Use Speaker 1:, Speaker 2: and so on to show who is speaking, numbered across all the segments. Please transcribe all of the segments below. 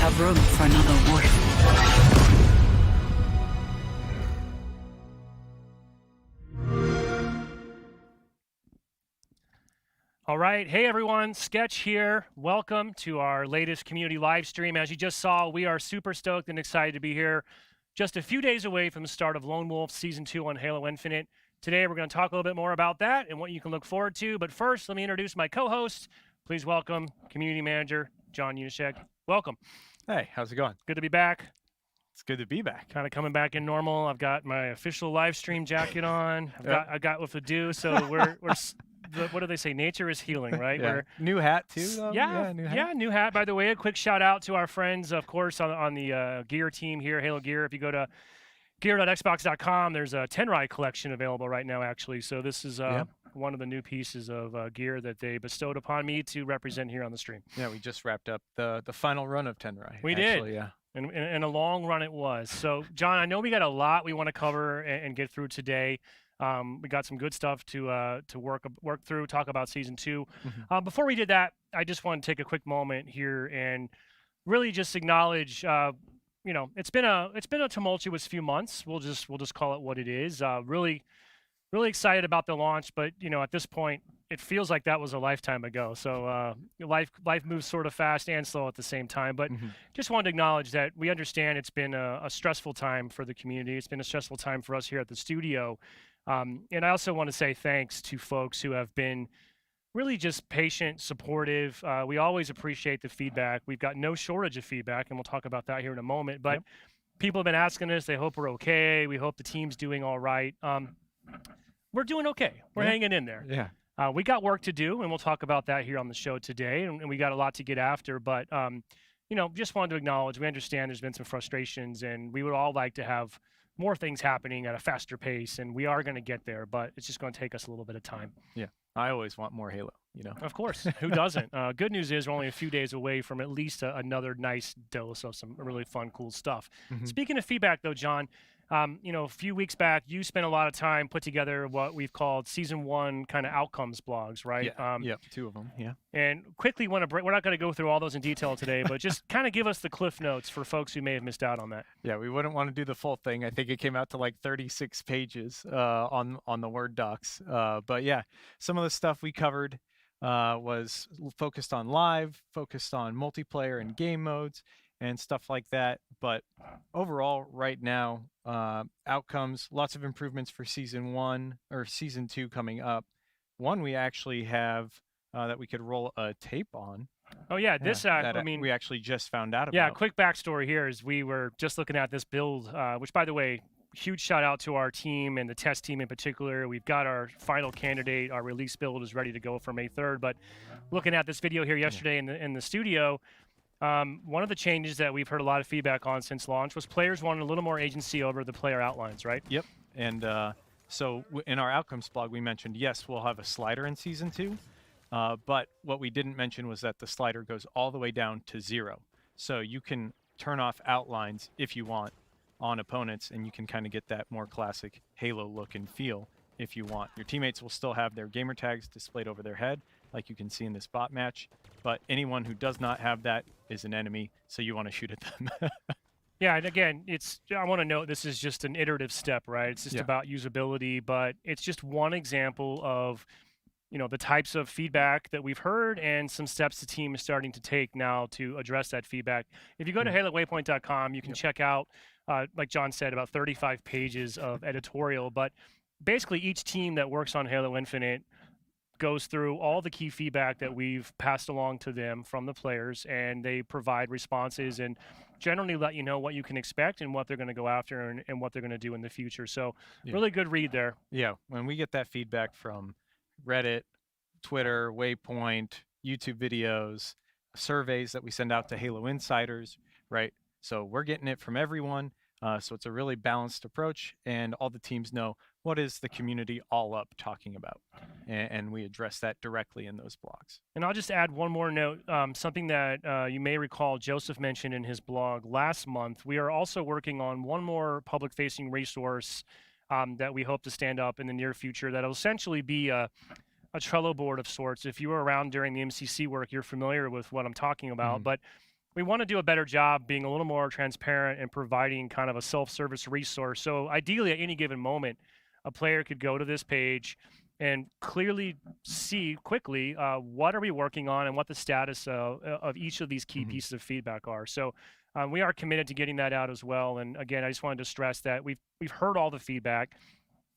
Speaker 1: have room for another wolf.
Speaker 2: All right. Hey, everyone. Sketch here. Welcome to our latest community live stream. As you just saw, we are super stoked and excited to be here just a few days away from the start of Lone Wolf Season 2 on Halo Infinite. Today, we're going to talk a little bit more about that and what you can look forward to. But first, let me introduce my co-host. Please welcome Community Manager John Unishek. Welcome.
Speaker 3: Hey, how's it going?
Speaker 2: Good to be back.
Speaker 3: It's good to be back.
Speaker 2: Kind of coming back in normal. I've got my official live stream jacket on. I got what to do. So we're what do they say? Nature is healing, right?
Speaker 3: Yeah. New hat too. Though?
Speaker 2: New hat. By the way, a quick shout out to our friends, of course, on the gear team here, Halo Gear. If you go to gear.xbox.com, there's a Tenrai collection available right now, actually. So this is one of the new pieces of gear that they bestowed upon me to represent here on the stream.
Speaker 3: Yeah, we just wrapped up the final run of Tenrai.
Speaker 2: We did. Yeah. And a long run it was. So, John, I know we got a lot we want to cover and get through today. We got some good stuff to work through, talk about Season 2.
Speaker 3: Mm-hmm.
Speaker 2: Before we did that, I just want to take a quick moment here and really just acknowledge, it's been a tumultuous few months. We'll just call it what it is. Really excited about the launch, but at this point, it feels like that was a lifetime ago. So life moves sort of fast and slow at the same time. But just wanted to acknowledge that we understand it's been a stressful time for the community. It's been a stressful time for us here at the studio. And I also want to say thanks to folks who have been really just patient, supportive. We always appreciate the feedback. We've got no shortage of feedback, and we'll talk about that here in a moment. But people have been asking us. They hope we're okay. We hope the team's doing all right. We're doing okay. We're hanging in there.
Speaker 3: Yeah.
Speaker 2: We got work to do, and we'll talk about that here on the show today. And we got a lot to get after. But, just wanted to acknowledge we understand there's been some frustrations, and we would all like to have more things happening at a faster pace, and we are going to get there, but it's just going to take us a little bit of time.
Speaker 3: Yeah, I always want more Halo,
Speaker 2: Of course, who doesn't? Good news is we're only a few days away from at least another nice dose of some really fun, cool stuff. Speaking of feedback, though, John, a few weeks back, you spent a lot of time put together what we've called Season 1 kind of outcomes blogs, right?
Speaker 3: Yeah, 2 of them, yeah.
Speaker 2: And quickly, we're not going to go through all those in detail today, but just kind of give us the cliff notes for folks who may have missed out on that.
Speaker 3: Yeah, we wouldn't want to do the full thing. I think it came out to like 36 pages on the Word docs. But yeah, some of the stuff we covered was focused on live, focused on multiplayer and game modes, and stuff like that. But overall, right now, outcomes, lots of improvements for Season 1 or Season 2 coming up. One we actually have that we could roll a tape on.
Speaker 2: Oh, yeah.
Speaker 3: We actually just found out about.
Speaker 2: Yeah, quick backstory here is we were just looking at this build, which, by the way, huge shout out to our team and the test team in particular. We've got our final candidate. Our release build is ready to go for May 3rd. But looking at this video here yesterday in the studio, one of the changes that we've heard a lot of feedback on since launch was players wanted a little more agency over the player outlines, right?
Speaker 3: Yep. And so in our outcomes blog, we mentioned, yes, we'll have a slider in Season 2. But what we didn't mention was that the slider goes all the way down to 0. So you can turn off outlines if you want on opponents, and you can kind of get that more classic Halo look and feel if you want. Your teammates will still have their gamer tags displayed over their head, like you can see in this bot match. But anyone who does not have that is an enemy, so you want to shoot at them.
Speaker 2: Yeah, and again, I want to note this is just an iterative step, right? It's just about usability, but it's just one example of the types of feedback that we've heard and some steps the team is starting to take now to address that feedback. If you go to halowaypoint.com, you can check out, like John said, about 35 pages of editorial. But basically, each team that works on Halo Infinite goes through all the key feedback that we've passed along to them from the players, and they provide responses and generally let you know what you can expect and what they're going to go after and what they're going to do in the future. So really good read there.
Speaker 3: Yeah, when we get that feedback from Reddit, Twitter, Waypoint, YouTube videos, surveys that we send out to Halo Insiders, right? So we're getting it from everyone. So it's a really balanced approach, and all the teams know what is the community all up talking about, and we address that directly in those blogs.
Speaker 2: And I'll just add one more note, something that you may recall Joseph mentioned in his blog last month. We are also working on one more public-facing resource that we hope to stand up in the near future that'll essentially be a Trello board of sorts. If you were around during the MCC work, you're familiar with what I'm talking about. But we want to do a better job being a little more transparent and providing kind of a self-service resource. So ideally, at any given moment, a player could go to this page and clearly see quickly what are we working on and what the status of each of these key pieces of feedback are. So we are committed to getting that out as well. And again, I just wanted to stress that we've heard all the feedback.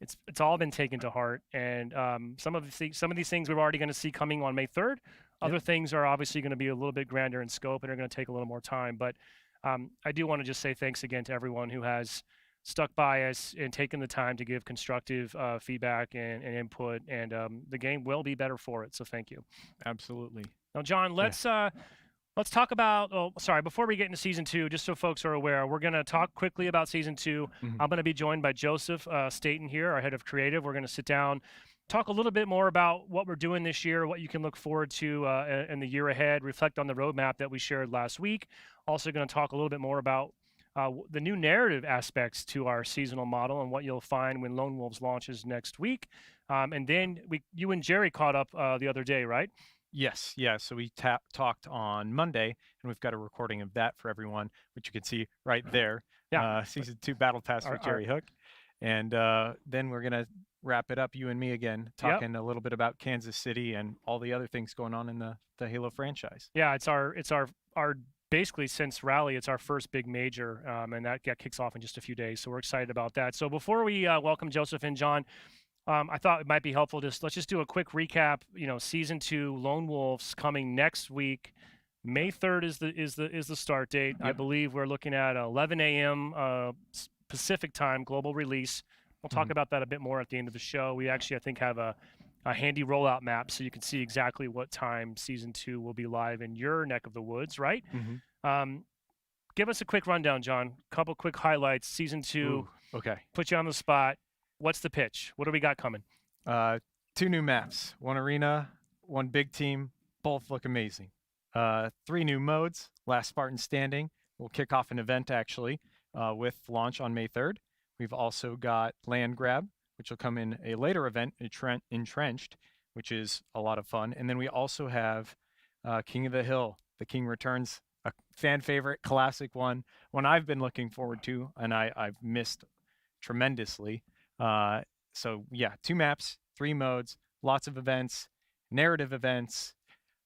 Speaker 2: It's all been taken to heart, and some of these things we're already going to see coming on May 3rd. Other things are obviously going to be a little bit grander in scope and are going to take a little more time. But I do want to just say thanks again to everyone who has stuck by us and taken the time to give constructive feedback and input. And the game will be better for it. So thank you.
Speaker 3: Absolutely.
Speaker 2: Now, John, let's talk about. Oh, sorry. Before we get into season 2, just so folks are aware, we're going to talk quickly about season 2. I'm going to be joined by Joseph Staten here, our head of creative. We're going to sit down, talk a little bit more about what we're doing this year, what you can look forward to in the year ahead, reflect on the roadmap that we shared last week. Also going to talk a little bit more about the new narrative aspects to our seasonal model and what you'll find when Lone Wolves launches next week. And then you and Jerry caught up the other day, right?
Speaker 3: Yes, yeah. So we talked on Monday, and we've got a recording of that for everyone, which you can see right there.
Speaker 2: Yeah.
Speaker 3: Season 2 Battle Pass with Jerry Hook. And then we're going to wrap it up, you and me again, talking a little bit about Kansas City and all the other things going on in the Halo franchise.
Speaker 2: Yeah, it's our basically since Rally, it's our first big major, and that kicks off in just a few days. So we're excited about that. So before we welcome Joseph and John, I thought it might be helpful let's just do a quick recap. Season 2 Lone Wolves coming next week. May 3rd is the start date. I believe we're looking at 11 a.m. Pacific time global release. We'll talk about that a bit more at the end of the show. We actually, I think, have a handy rollout map so you can see exactly what time season 2 will be live in your neck of the woods, right? Give us a quick rundown, John. Couple quick highlights. Season 2.
Speaker 3: Okay.
Speaker 2: Put you on the spot. What's the pitch? What do we got coming?
Speaker 3: 2 new maps, 1 arena, 1 big team. Both look amazing. 3 new modes. Last Spartan standing. We'll kick off an event actually with launch on May 3rd. We've also got land grab, which will come in a later event, Entrenched, which is a lot of fun. And then we also have King of the Hill. The King Returns, a fan favorite, classic one I've been looking forward to, and I've missed tremendously. So yeah, 2 maps, 3 modes, lots of events, narrative events.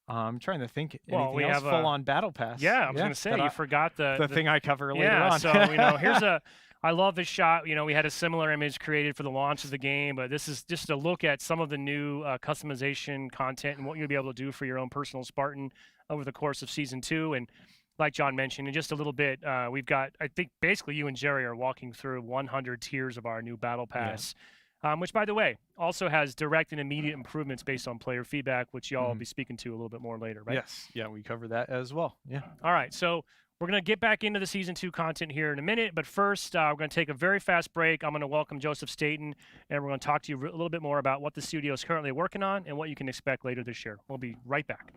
Speaker 3: I'm trying to think anything else. Full-on battle pass.
Speaker 2: Yeah, I was going to say, you forgot the
Speaker 3: thing I cover later on.
Speaker 2: So, here's I love this shot. We had a similar image created for the launch of the game, but this is just a look at some of the new customization content and what you'll be able to do for your own personal Spartan over the course of Season 2. And like John mentioned, in just a little bit, we've got, I think, basically you and Jerry are walking through 100 tiers of our new Battle Pass, which, by the way, also has direct and immediate improvements based on player feedback, which y'all will be speaking to a little bit more later, right?
Speaker 3: Yes. Yeah, we cover that as well. Yeah.
Speaker 2: All right. So we're going to get back into the Season 2 content here in a minute, but first, we're going to take a very fast break. I'm going to welcome Joseph Staten, and we're going to talk to you a little bit more about what the studio is currently working on and what you can expect later this year. We'll be right back.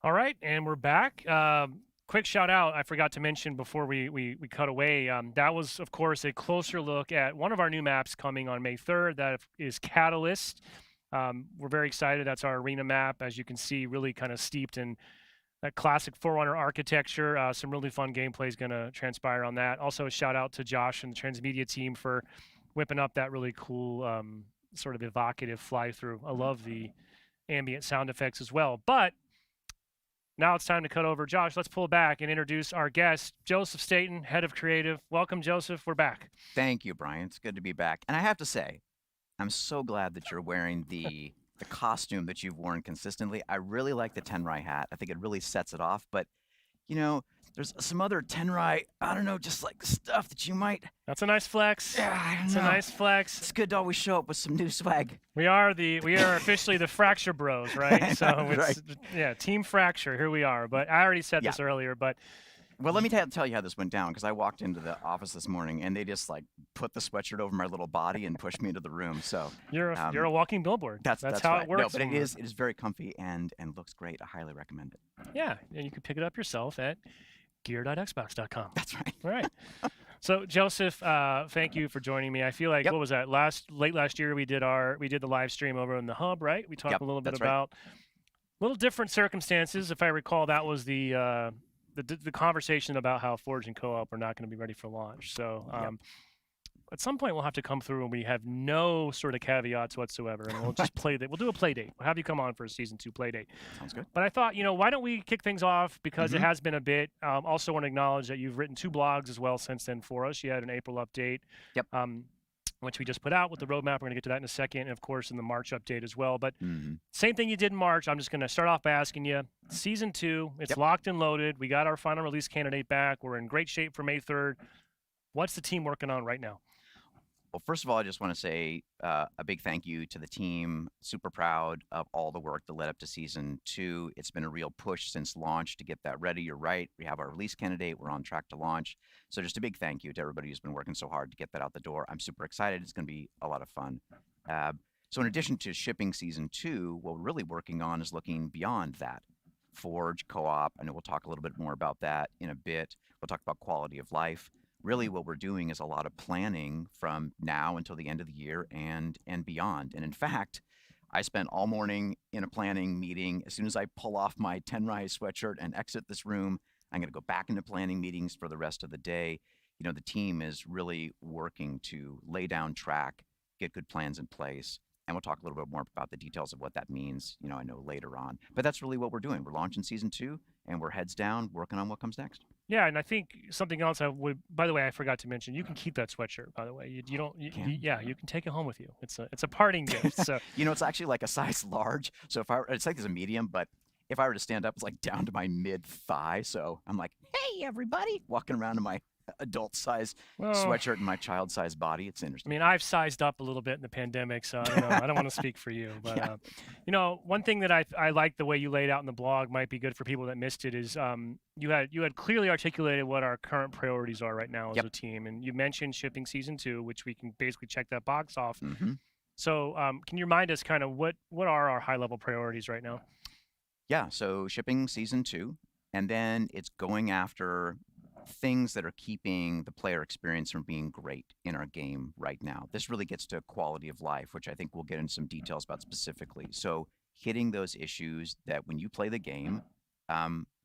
Speaker 2: All right, and we're back. Quick shout out, I forgot to mention before we cut away. That was, of course, a closer look at one of our new maps coming on May 3rd. That is Catalyst. We're very excited. That's our arena map, as you can see, really kind of steeped in that classic Forerunner architecture. Some really fun gameplay is going to transpire on that. Also, a shout out to Josh and the Transmedia team for whipping up that really cool sort of evocative fly through. I love the ambient sound effects as well. But now it's time to cut over. Josh, let's pull back and introduce our guest, Joseph Staten, Head of Creative. Welcome, Joseph. We're back.
Speaker 4: Thank you, Brian. It's good to be back. And I have to say, I'm so glad that you're wearing the costume that you've worn consistently. I really like the Tenrai hat. I think it really sets it off. But, you know, there's some other Tenrai, I don't know, just like stuff that you might...
Speaker 2: That's a nice flex.
Speaker 4: Yeah, I don't
Speaker 2: It's
Speaker 4: know.
Speaker 2: a nice flex.
Speaker 4: It's good to always show up with some new swag.
Speaker 2: We are officially the Fracture Bros, right? So it's
Speaker 4: Right.
Speaker 2: yeah, Team Fracture. Here we are. But I already said this earlier, but
Speaker 4: Well, let me tell you how this went down, because I walked into the office this morning and they just like put the sweatshirt over my little body and pushed me into the room. So
Speaker 2: you're a walking billboard.
Speaker 4: that's
Speaker 2: how
Speaker 4: right.
Speaker 2: it works.
Speaker 4: No, but
Speaker 2: when
Speaker 4: it is very comfy and looks great. I highly recommend it.
Speaker 2: Yeah, and you can pick it up yourself at gear.xbox.com.
Speaker 4: That's right.
Speaker 2: All right. So Joseph, thank you for joining me. I feel like
Speaker 4: Yep.
Speaker 2: what was that? Late last year we did the live stream over in the hub, right? We talked
Speaker 4: Yep,
Speaker 2: a little bit
Speaker 4: that's right.
Speaker 2: about little different circumstances. If I recall, that was the conversation about how Forge and Co-op are not going to be ready for launch. So
Speaker 4: Yep.
Speaker 2: at some point we'll have to come through and we have no sort of caveats whatsoever, and we'll just play that. We'll do a play date. We'll have you come on for a season 2 play date.
Speaker 4: Sounds good.
Speaker 2: But I thought, why don't we kick things off, because it
Speaker 4: Mhm.
Speaker 2: has been a bit. Also want to acknowledge that you've written 2 blogs as well since then for us. You had an April update,
Speaker 4: Yep.
Speaker 2: which we just put out with the roadmap. We're going to get to that in a second, and of course in the March update as well. But
Speaker 4: Mm-hmm.
Speaker 2: same thing you did in March. I'm just going to start off by asking you, season 2, it's
Speaker 4: Yep.
Speaker 2: locked and loaded. We got our final release candidate back. We're in great shape for May 3rd. What's the team working on right now?
Speaker 4: Well, first of all, I just want to say a big thank you to the team. Super proud of all the work that led up to season 2. It's been a real push since launch to get that ready. You're right. We have our release candidate. We're on track to launch. So just a big thank you to everybody who's been working so hard to get that out the door. I'm super excited. It's going to be a lot of fun. So in addition to shipping season 2, what we're really working on is looking beyond that. Forge, Co-op, I know we'll talk a little bit more about that in a bit. We'll talk about quality of life. Really what we're doing is a lot of planning from now until the end of the year and beyond. And in fact, I spent all morning in a planning meeting. As soon as I pull off my Tenrai sweatshirt and exit this room, I'm going to go back into planning meetings for the rest of the day. The team is really working to lay down track, get good plans in place. And we'll talk a little bit more about the details of what that means, I know later on. But that's really what we're doing. We're launching season 2 and we're heads down working on what comes next.
Speaker 2: Yeah, and I think something else I would. By the way, I forgot to mention. You can keep that sweatshirt. By the way, you don't. Yeah, you can take it home with you. It's a parting gift. So
Speaker 4: it's actually like a size large. So it's like there's a medium, but if I were to stand up, it's like down to my mid thigh. So I'm like, hey everybody, walking around in my adult size sweatshirt and my child size body. It's
Speaker 2: I
Speaker 4: interesting.
Speaker 2: mean, I've sized up a little bit in the pandemic, so I don't know. I don't want to speak for you, but
Speaker 4: Yeah.
Speaker 2: One thing that I like the way you laid out in the blog might be good for people that missed it is you had clearly articulated what our current priorities are right now as
Speaker 4: Yep.
Speaker 2: a team, and you mentioned shipping season 2, which we can basically check that box off.
Speaker 4: Mm-hmm.
Speaker 2: So can you remind us kind of what are our high level priorities right now?
Speaker 4: Yeah, so shipping season 2, and then it's going after things that are keeping the player experience from being great in our game right now. This really gets to quality of life, which I think we'll get into some details about specifically. So hitting those issues that when you play the game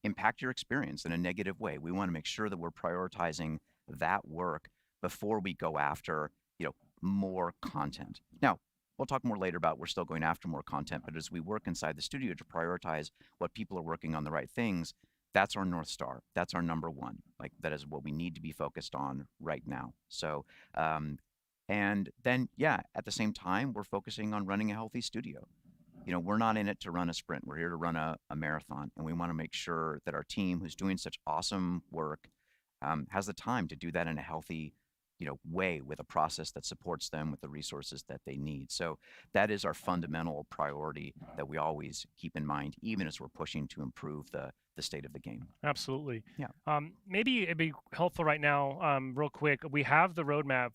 Speaker 4: impact your experience in a negative way. We want to make sure that we're prioritizing that work before we go after, more content. Now, we'll talk more later about we're still going after more content, but as we work inside the studio to prioritize what people are working on the right things, that's our North Star. That's our number one. Like that is what we need to be focused on right now. So, and then, at the same time, we're focusing on running a healthy studio. We're not in it to run a sprint. We're here to run a marathon. And we want to make sure that our team who's doing such awesome work has the time to do that in a healthy way with a process that supports them with the resources that they need. So that is our fundamental priority that we always keep in mind, even as we're pushing to improve the state of the game.
Speaker 2: Absolutely.
Speaker 4: Yeah.
Speaker 2: Maybe it'd be helpful right now, real quick. We have the roadmap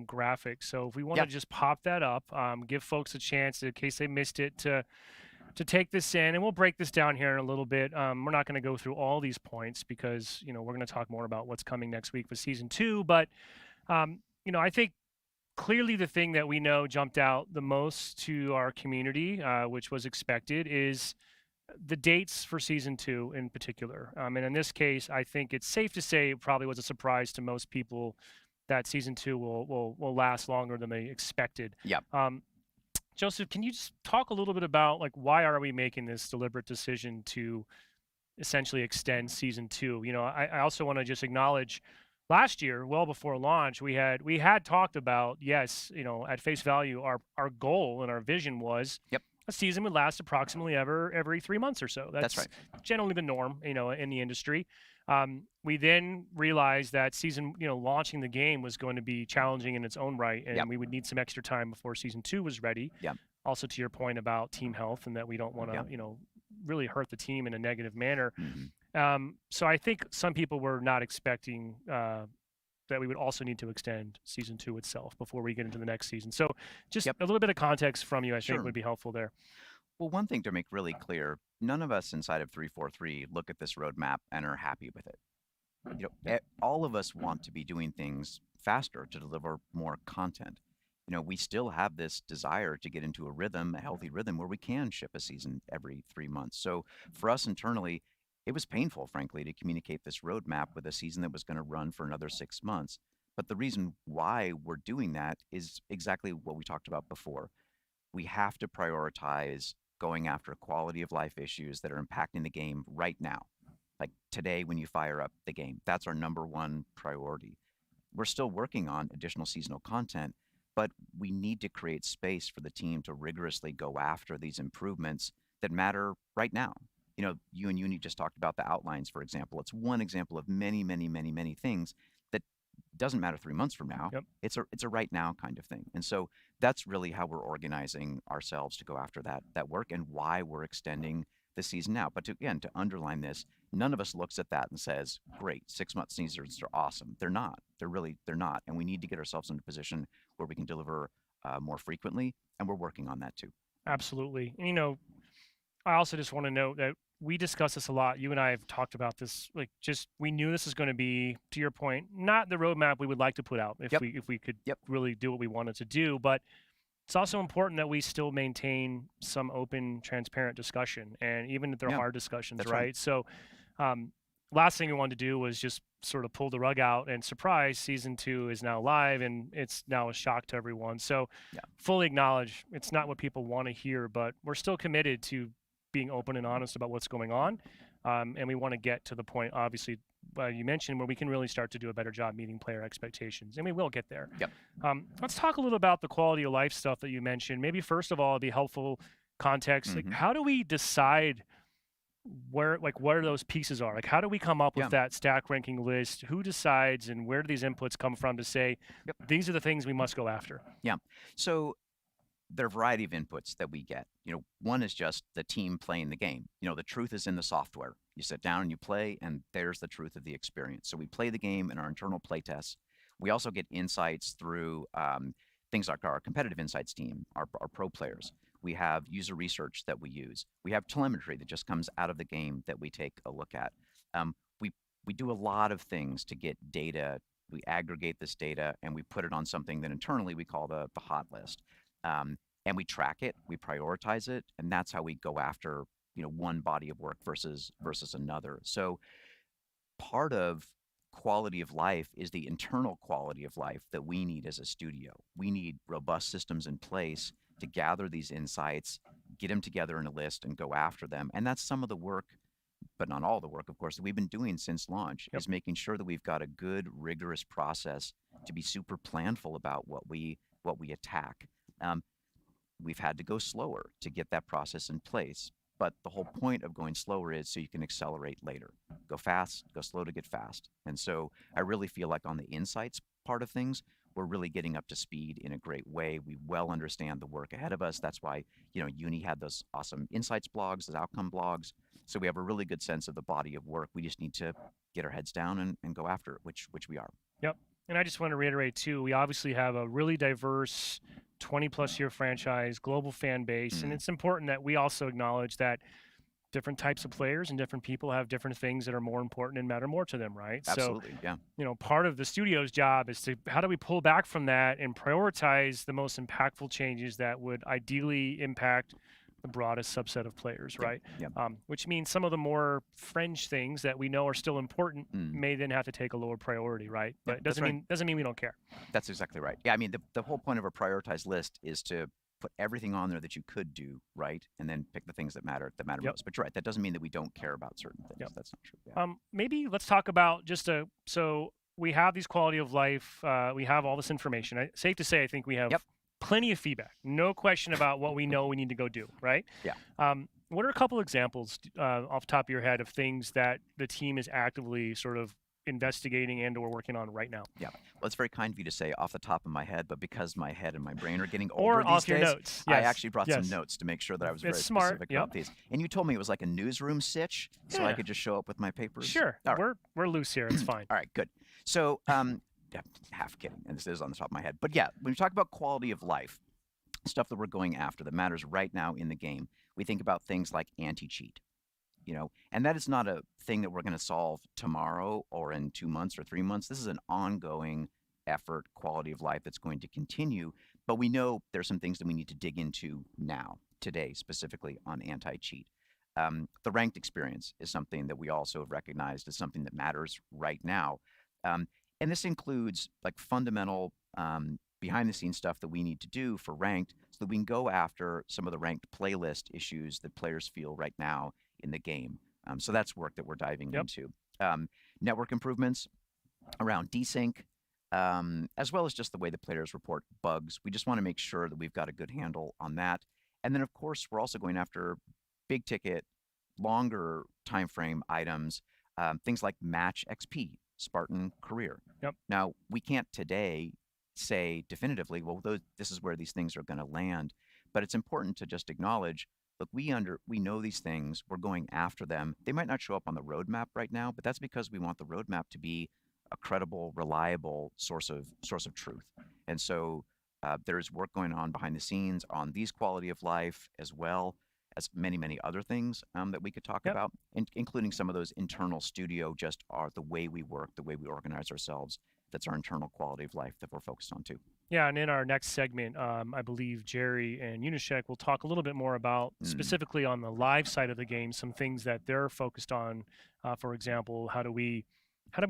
Speaker 2: graphic, so if we want to just pop that up, give folks a chance in case they missed it to to take this in, and we'll break this down here in a little bit. We're not going to go through all these points because we're going to talk more about what's coming next week with season 2. But I think clearly the thing that we know jumped out the most to our community, which was expected, is the dates for season 2 in particular. And in this case, I think it's safe to say it probably was a surprise to most people that season 2 will last longer than they expected.
Speaker 4: Yeah.
Speaker 2: Joseph, can you just talk a little bit about why are we making this deliberate decision to essentially extend season 2? I also want to just acknowledge last year, well before launch, we had talked about, yes, at face value, our goal and our vision was a season would last approximately every 3 months or so.
Speaker 4: That's right.
Speaker 2: Generally the norm, in the industry. We then realized that season, launching the game was going to be challenging in its own right, and we would need some extra time before season 2 was ready. Also, to your point about team health and that we don't want to, really hurt the team in a negative manner. So I think some people were not expecting that we would also need to extend season 2 itself before we get into the next season. So just a little bit of context from you, I think, would be helpful there.
Speaker 4: Well, one thing to make really clear, none of us inside of 343 look at this roadmap and are happy with it. All of us want to be doing things faster to deliver more content. We still have this desire to get into a healthy rhythm where we can ship a season every 3 months. So for us internally, it was painful, frankly, to communicate this roadmap with a season that was going to run for another 6 months. But the reason why we're doing that is exactly what we talked about before. We have to prioritize going after quality of life issues that are impacting the game right now. Like today, when you fire up the game, that's our number one priority. We're still working on additional seasonal content, but we need to create space for the team to rigorously go after these improvements that matter right now. You and Uni just talked about the outlines, for example. It's one example of many, many, many, many things that doesn't matter 3 months from now. It's a right now kind of thing. And so that's really how we're organizing ourselves to go after that work and why we're extending the season now. But to underline this, none of us looks at that and says, great, 6 month seasons are awesome. They're not. They're not. And we need to get ourselves in a position where we can deliver more frequently. And we're working on that too.
Speaker 2: Absolutely. I also just want to note that we discuss this a lot. You and I have talked about this. We knew this is going to be, to your point, not the roadmap we would like to put out if we could really do what we wanted to do. But it's also important that we still maintain some open, transparent discussion, and even if they're hard discussions, right? So, last thing we wanted to do was just sort of pull the rug out and surprise season 2 is now live, and it's now a shock to everyone. So, fully acknowledge it's not what people want to hear, but we're still committed to being open and honest about what's going on. And we want to get to the point, obviously, you mentioned, where we can really start to do a better job meeting player expectations. And we will get there. Let's talk a little about the quality of life stuff that you mentioned. Maybe first of all, it'd be helpful context. How do we decide where, what are those pieces are? How do we come up with that stack ranking list? Who decides, and where do these inputs come from to say, these are the things we must go after?
Speaker 4: So there are a variety of inputs that we get. One is just the team playing the game. The truth is in the software. You sit down and you play, and there's the truth of the experience. So we play the game in our internal play tests. We also get insights through things like our competitive insights team, our pro players. We have user research that we use. We have telemetry that just comes out of the game that we take a look at. We do a lot of things to get data. We aggregate this data, and we put it on something that internally we call the hot list. And we track it, we prioritize it, and that's how we go after one body of work versus another. So part of quality of life is the internal quality of life that we need as a studio. We need robust systems in place to gather these insights, get them together in a list, and go after them. And that's some of the work, but not all the work, of course, that we've been doing since launch, is making sure that we've got a good, rigorous process to be super planful about what we attack. We've had to go slower to get that process in place. But the whole point of going slower is so you can accelerate later. Go fast, go slow to get fast. And so I really feel like on the insights part of things, we're really getting up to speed in a great way. We well understand the work ahead of us. That's why, Uni had those awesome insights blogs, those outcome blogs. So we have a really good sense of the body of work. We just need to get our heads down and go after it, which we are.
Speaker 2: And I just want to reiterate, too, we obviously have a really diverse 20+ year franchise, global fan base, and
Speaker 4: Mm.
Speaker 2: it's important that we also acknowledge that different types of players and different people have different things that are more important and matter more to them, right? So,
Speaker 4: Absolutely, yeah.
Speaker 2: part of the studio's job is to how do we pull back from that and prioritize the most impactful changes that would ideally impact the broadest subset of players,
Speaker 4: Yep,
Speaker 2: right?
Speaker 4: yep.
Speaker 2: Which means some of the more fringe things that we know are still important
Speaker 4: Mm.
Speaker 2: may then have to take a lower priority, right? But it
Speaker 4: that's right.
Speaker 2: doesn't mean we don't care.
Speaker 4: That's exactly right. Yeah, I mean, the whole point of a prioritized list is to put everything on there that you could do, right? And then pick the things that matter
Speaker 2: Yep.
Speaker 4: most. But you're right, that doesn't mean that we don't care about certain things.
Speaker 2: Yep.
Speaker 4: That's not true. Yeah.
Speaker 2: Maybe let's talk about so we have these quality of life, we have all this information. Safe to say, I think we have
Speaker 4: Yep.
Speaker 2: plenty of feedback. No question about what we know we need to go do, right?
Speaker 4: Yeah.
Speaker 2: What are a couple examples off the top of your head of things that the team is actively sort of investigating and or working on right now?
Speaker 4: Yeah. Well, it's very kind of you to say off the top of my head, but because my head and my brain are getting older
Speaker 2: Or
Speaker 4: these
Speaker 2: off your
Speaker 4: days,
Speaker 2: notes.
Speaker 4: I
Speaker 2: Yes.
Speaker 4: actually brought
Speaker 2: Yes.
Speaker 4: some notes to make sure that I was
Speaker 2: It's
Speaker 4: very
Speaker 2: smart.
Speaker 4: specific about these. And you told me it was like a newsroom sitch, so I
Speaker 2: Yeah.
Speaker 4: could just show up with my papers.
Speaker 2: Sure.
Speaker 4: All right.
Speaker 2: We're loose here. It's fine.
Speaker 4: All right, good. So, yeah, half kidding, and this is on the top of my head. But yeah, when we talk about quality of life, stuff that we're going after that matters right now in the game, we think about things like anti-cheat. And that is not a thing that we're going to solve tomorrow or in 2 months or 3 months. This is an ongoing effort, quality of life that's going to continue. But we know there's some things that we need to dig into now, today, specifically on anti-cheat. The ranked experience is something that we also have recognized as something that matters right now. And this includes like fundamental behind-the-scenes stuff that we need to do for ranked so that we can go after some of the ranked playlist issues that players feel right now in the game. So that's work that we're diving
Speaker 2: Yep.
Speaker 4: into. Network improvements around desync, as well as just the way the players report bugs. We just want to make sure that we've got a good handle on that. And then, of course, we're also going after big ticket, longer time frame items, things like match XP, Spartan career.
Speaker 2: Yep.
Speaker 4: Now, we can't today say definitively, well, this is where these things are going to land. But it's important to just acknowledge, look, we know these things. We're going after them. They might not show up on the roadmap right now, but that's because we want the roadmap to be a credible, reliable source of truth. And so there's work going on behind the scenes on these quality of life, as well as many, many other things that we could talk
Speaker 2: Yep.
Speaker 4: about, including some of those internal studio, just are the way we work, the way we organize ourselves. That's our internal quality of life that we're focused on too.
Speaker 2: Yeah, and in our next segment, I believe Jerry and Unishek will talk a little bit more about specifically on the live side of the game, some things that they're focused on. For example, how do we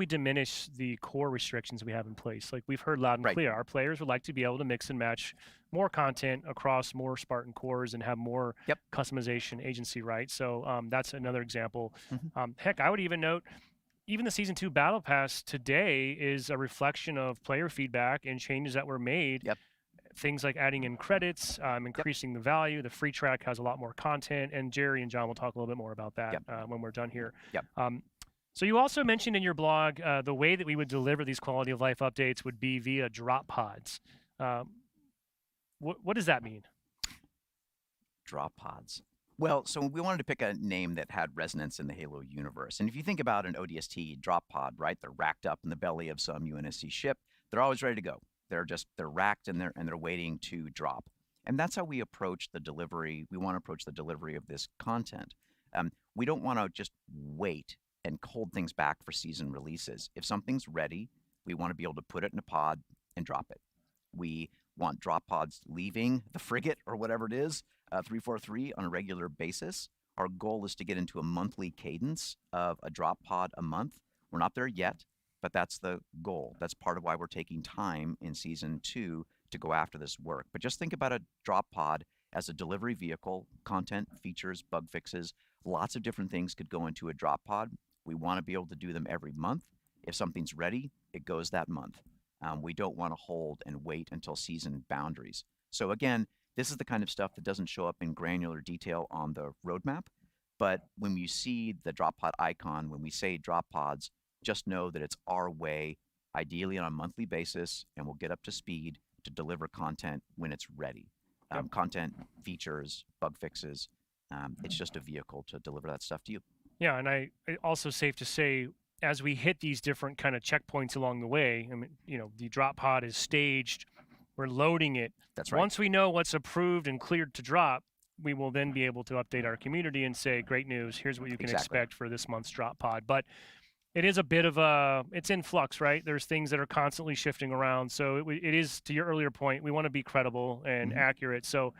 Speaker 2: diminish the core restrictions we have in place? Like we've heard loud and
Speaker 4: Right.
Speaker 2: clear, our players would like to be able to mix and match more content across more Spartan cores and have more
Speaker 4: Yep.
Speaker 2: customization agency, right? So that's another example.
Speaker 4: Mhm.
Speaker 2: Heck, I would even note, even the Season 2 Battle Pass today is a reflection of player feedback and changes that were made.
Speaker 4: Yep.
Speaker 2: Things like adding in credits, increasing the value. The free track has a lot more content, and Jerry and John will talk a little bit more about that when we're done here.
Speaker 4: Yep.
Speaker 2: So you also mentioned in your blog the way that we would deliver these quality of life updates would be via drop pods. What does that mean?
Speaker 4: Drop pods. Well, so we wanted to pick a name that had resonance in the Halo universe. And if you think about an ODST drop pod, right? They're racked up in the belly of some UNSC ship. They're always ready to go. They're racked and they're waiting to drop. And that's how we approach the delivery. We want to approach the delivery of this content. We don't want to just wait and hold things back for season releases. If something's ready, we want to be able to put it in a pod and drop it. We want drop pods leaving the frigate or whatever it is, 343 on a regular basis. Our goal is to get into a monthly cadence of a drop pod a month. We're not there yet, but that's the goal. That's part of why we're taking time in Season 2 to go after this work. But just think about a drop pod as a delivery vehicle, content, features, bug fixes. Lots of different things could go into a drop pod. We want to be able to do them every month. If something's ready, it goes that month. We don't want to hold and wait until season boundaries. So again, this is the kind of stuff that doesn't show up in granular detail on the roadmap. But when you see the drop pod icon, when we say drop pods, just know that it's our way, ideally on a monthly basis, and we'll get up to speed to deliver content when it's ready. Content, features, bug fixes. It's just a vehicle to deliver that stuff to you.
Speaker 2: Yeah, and I also safe to say, as we hit these different kind of checkpoints along the way, I mean, the drop pod is staged We're loading it.
Speaker 4: That's right.
Speaker 2: Once we know what's approved and cleared to drop, we will then be able to update our community and say, great news, here's what you can
Speaker 4: Exactly.
Speaker 2: expect for this month's drop pod. But it is a bit of it's in flux, right? There's things that are constantly shifting around. So it is, to your earlier point, we want to be credible and accurate. So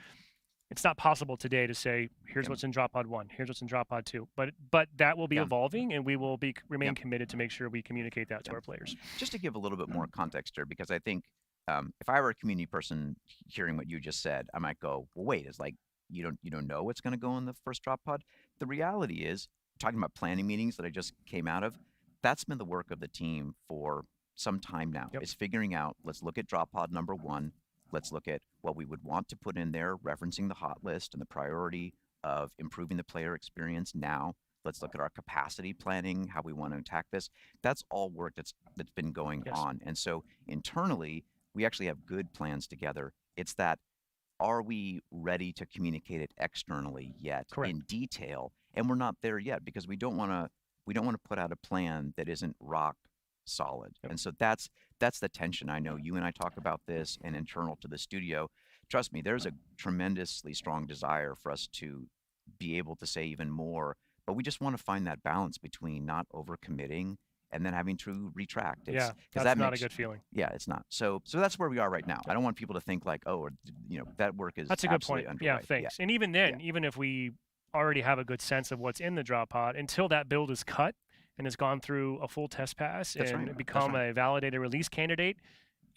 Speaker 2: it's not possible today to say, here's what's in drop pod 1, here's what's in drop pod 2. But that will be evolving, and we will remain committed to make sure we communicate that to our players.
Speaker 4: Just to give a little bit more context here, because I think if I were a community person hearing what you just said, I might go, well, wait, it's like you don't know what's going to go in the first drop pod. The reality is, talking about planning meetings that I just came out of, that's been the work of the team for some time now. It's figuring out, let's look at drop pod number 1. Let's look at what we would want to put in there, referencing the hot list and the priority of improving the player experience now. Let's look at our capacity planning, how we want to attack this. That's all work that's been going on. And so internally, we actually have good plans together. It's that, are we ready to communicate it externally yet in detail? And we're not there yet, because we don't want to put out a plan that isn't rock solid. And so that's the tension. I know you and I talk about this, and internal to the studio. Trust me, there's a tremendously strong desire for us to be able to say even more, but we just want to find that balance between not overcommitting and then having to retract.
Speaker 2: That's not a good feeling.
Speaker 4: Yeah, it's not. So that's where we are right now. I don't want people to think like, oh, that work is
Speaker 2: that's a good point.
Speaker 4: Underway.
Speaker 2: Yeah, thanks. And even then, even if we already have a good sense of what's in the drop pod, until that build is cut and has gone through a full test pass and become a validated release candidate,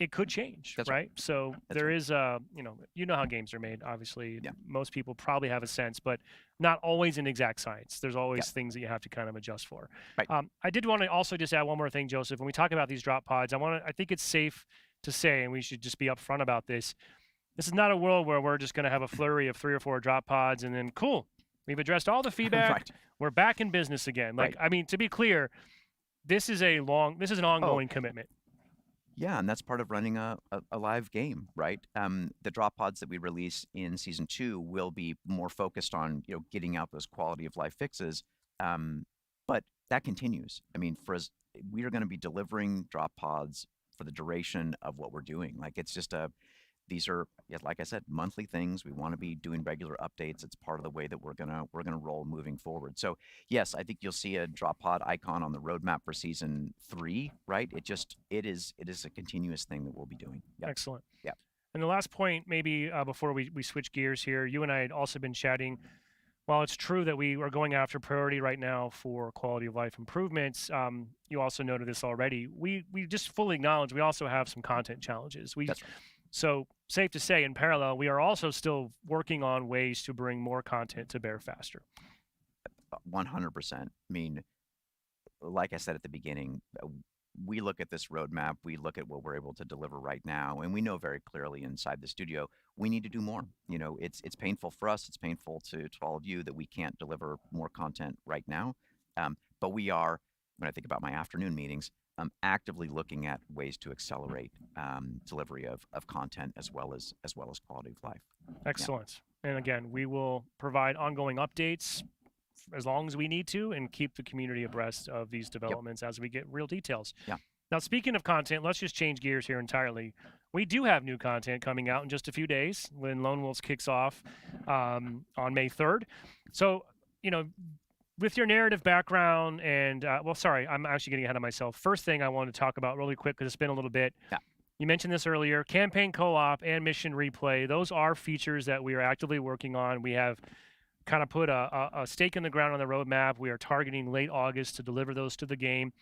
Speaker 2: it could change, right? So there is you know how games are made, obviously. Most people probably have a sense, but not always an exact science. There's always things that you have to kind of adjust for. I did want to also just add one more thing, Joseph. When we talk about these drop pods, I think it's safe to say, and we should just be upfront about this, this is not a world where we're just going to have a flurry of 3 or 4 drop pods and then, cool, we've addressed all the feedback. We're back in business again. Like, I mean, to be clear, this is an ongoing commitment.
Speaker 4: Yeah, and that's part of running a live game, right? The drop pods that we release in season 2 will be more focused on getting out those quality of life fixes, but that continues. I mean, we are going to be delivering drop pods for the duration of what we're doing. Like, it's just these are, like I said, monthly things. We want to be doing regular updates. It's part of the way that we're gonna roll moving forward. So yes, I think you'll see a drop pod icon on the roadmap for season 3, right? It is a continuous thing that we'll be doing.
Speaker 2: Excellent.
Speaker 4: Yeah.
Speaker 2: And the last point, maybe before we switch gears here, you and I had also been chatting. While it's true that we are going after priority right now for quality of life improvements, you also noted this already. We just fully acknowledge we also have some content challenges.
Speaker 4: That's right.
Speaker 2: So safe to say, in parallel, we are also still working on ways to bring more content to bear faster.
Speaker 4: 100%. I mean, like I said at the beginning, we look at this roadmap, we look at what we're able to deliver right now, and we know very clearly inside the studio, we need to do more. It's painful for us, it's painful to all of you that we can't deliver more content right now. But we are, when I think about my afternoon meetings, actively looking at ways to accelerate delivery of content as well as quality of life.
Speaker 2: Excellent. And again, we will provide ongoing updates as long as we need to, and keep the community abreast of these developments as we get real details. Now, speaking of content, let's just change gears here entirely. We do have new content coming out in just a few days when Lone Wolves kicks off on May 3rd. So, with your narrative background and, I'm actually getting ahead of myself. First thing I want to talk about really quick, because it's been a little bit. You mentioned this earlier, campaign co-op and mission replay. Those are features that we are actively working on. We have kind of put a stake in the ground on the roadmap. We are targeting late August to deliver those to the game.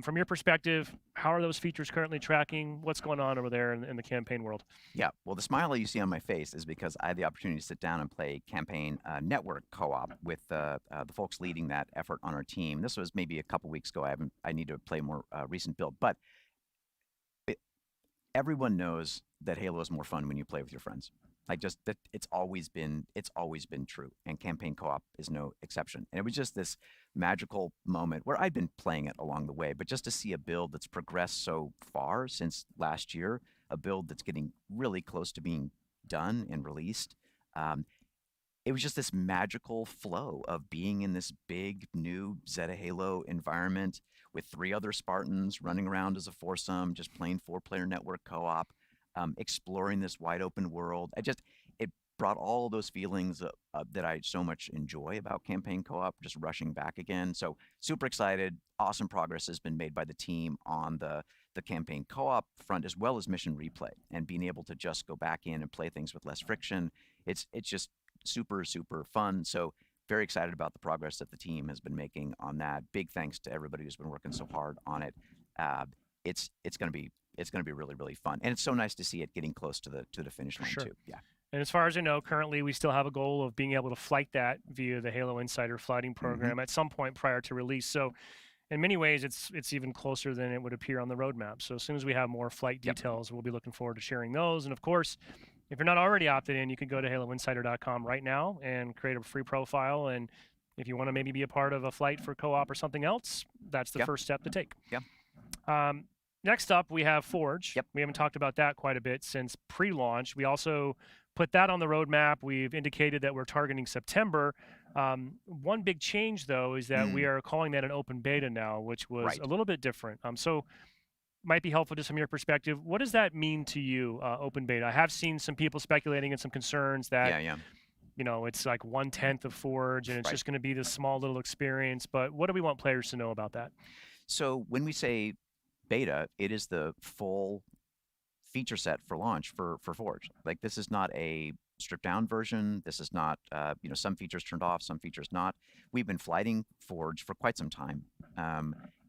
Speaker 2: From your perspective, how are those features currently tracking? What's going on over there in the campaign world?
Speaker 4: Yeah, well, the smile you see on my face is because I had the opportunity to sit down and play campaign network co-op with the folks leading that effort on our team. This was maybe a couple weeks ago. I need to play more recent build, but everyone knows that Halo is more fun when you play with your friends. Like, just that, it's always been true, and campaign co-op is no exception. And it was just this magical moment where I'd been playing it along the way, but just to see a build that's progressed so far since last year, a build that's getting really close to being done and released, it was just this magical flow of being in this big new Zeta Halo environment with 3 other Spartans running around as a foursome, just playing 4-player network co-op. exploring this wide open world. It brought all those feelings that I so much enjoy about campaign co-op just rushing back again. So super excited. Awesome progress has been made by the team on the campaign co-op front as well as mission replay, and being able to just go back in and play things with less friction. It's just super fun. So very excited about the progress that the team has been making on that. Big thanks to everybody who's been working so hard on it. It's going to be really fun, and it's so nice to see it getting close to the finish line
Speaker 2: sure.
Speaker 4: too. Yeah.
Speaker 2: And as far as I know, currently we still have a goal of being able to flight that via the Halo Insider flighting program at some point prior to release. So in many ways, it's even closer than it would appear on the roadmap. So as soon as we have more flight details, we'll be looking forward to sharing those. And of course, if you're not already opted in, you can go to haloinsider.com right now and create a free profile. And if you want to maybe be a part of a flight for co-op or something else, that's the first step to take. Next up, we have Forge. We haven't talked about that quite a bit since pre-launch. We also put that on the roadmap. We've indicated that we're targeting September. One big change, though, is that we are calling that an open beta now, which was a little bit different. So might be helpful just from your perspective. What does that mean to you, open beta? I have seen some people speculating and some concerns that you know, it's like 1/10 of Forge, and it's just going to be this small little experience. But what do we want players to know about that?
Speaker 4: So when we say beta, it is the full feature set for launch for Forge. Like, this is not a stripped down version. This is not, you know, some features turned off, some features not. We've been flighting Forge for quite some time.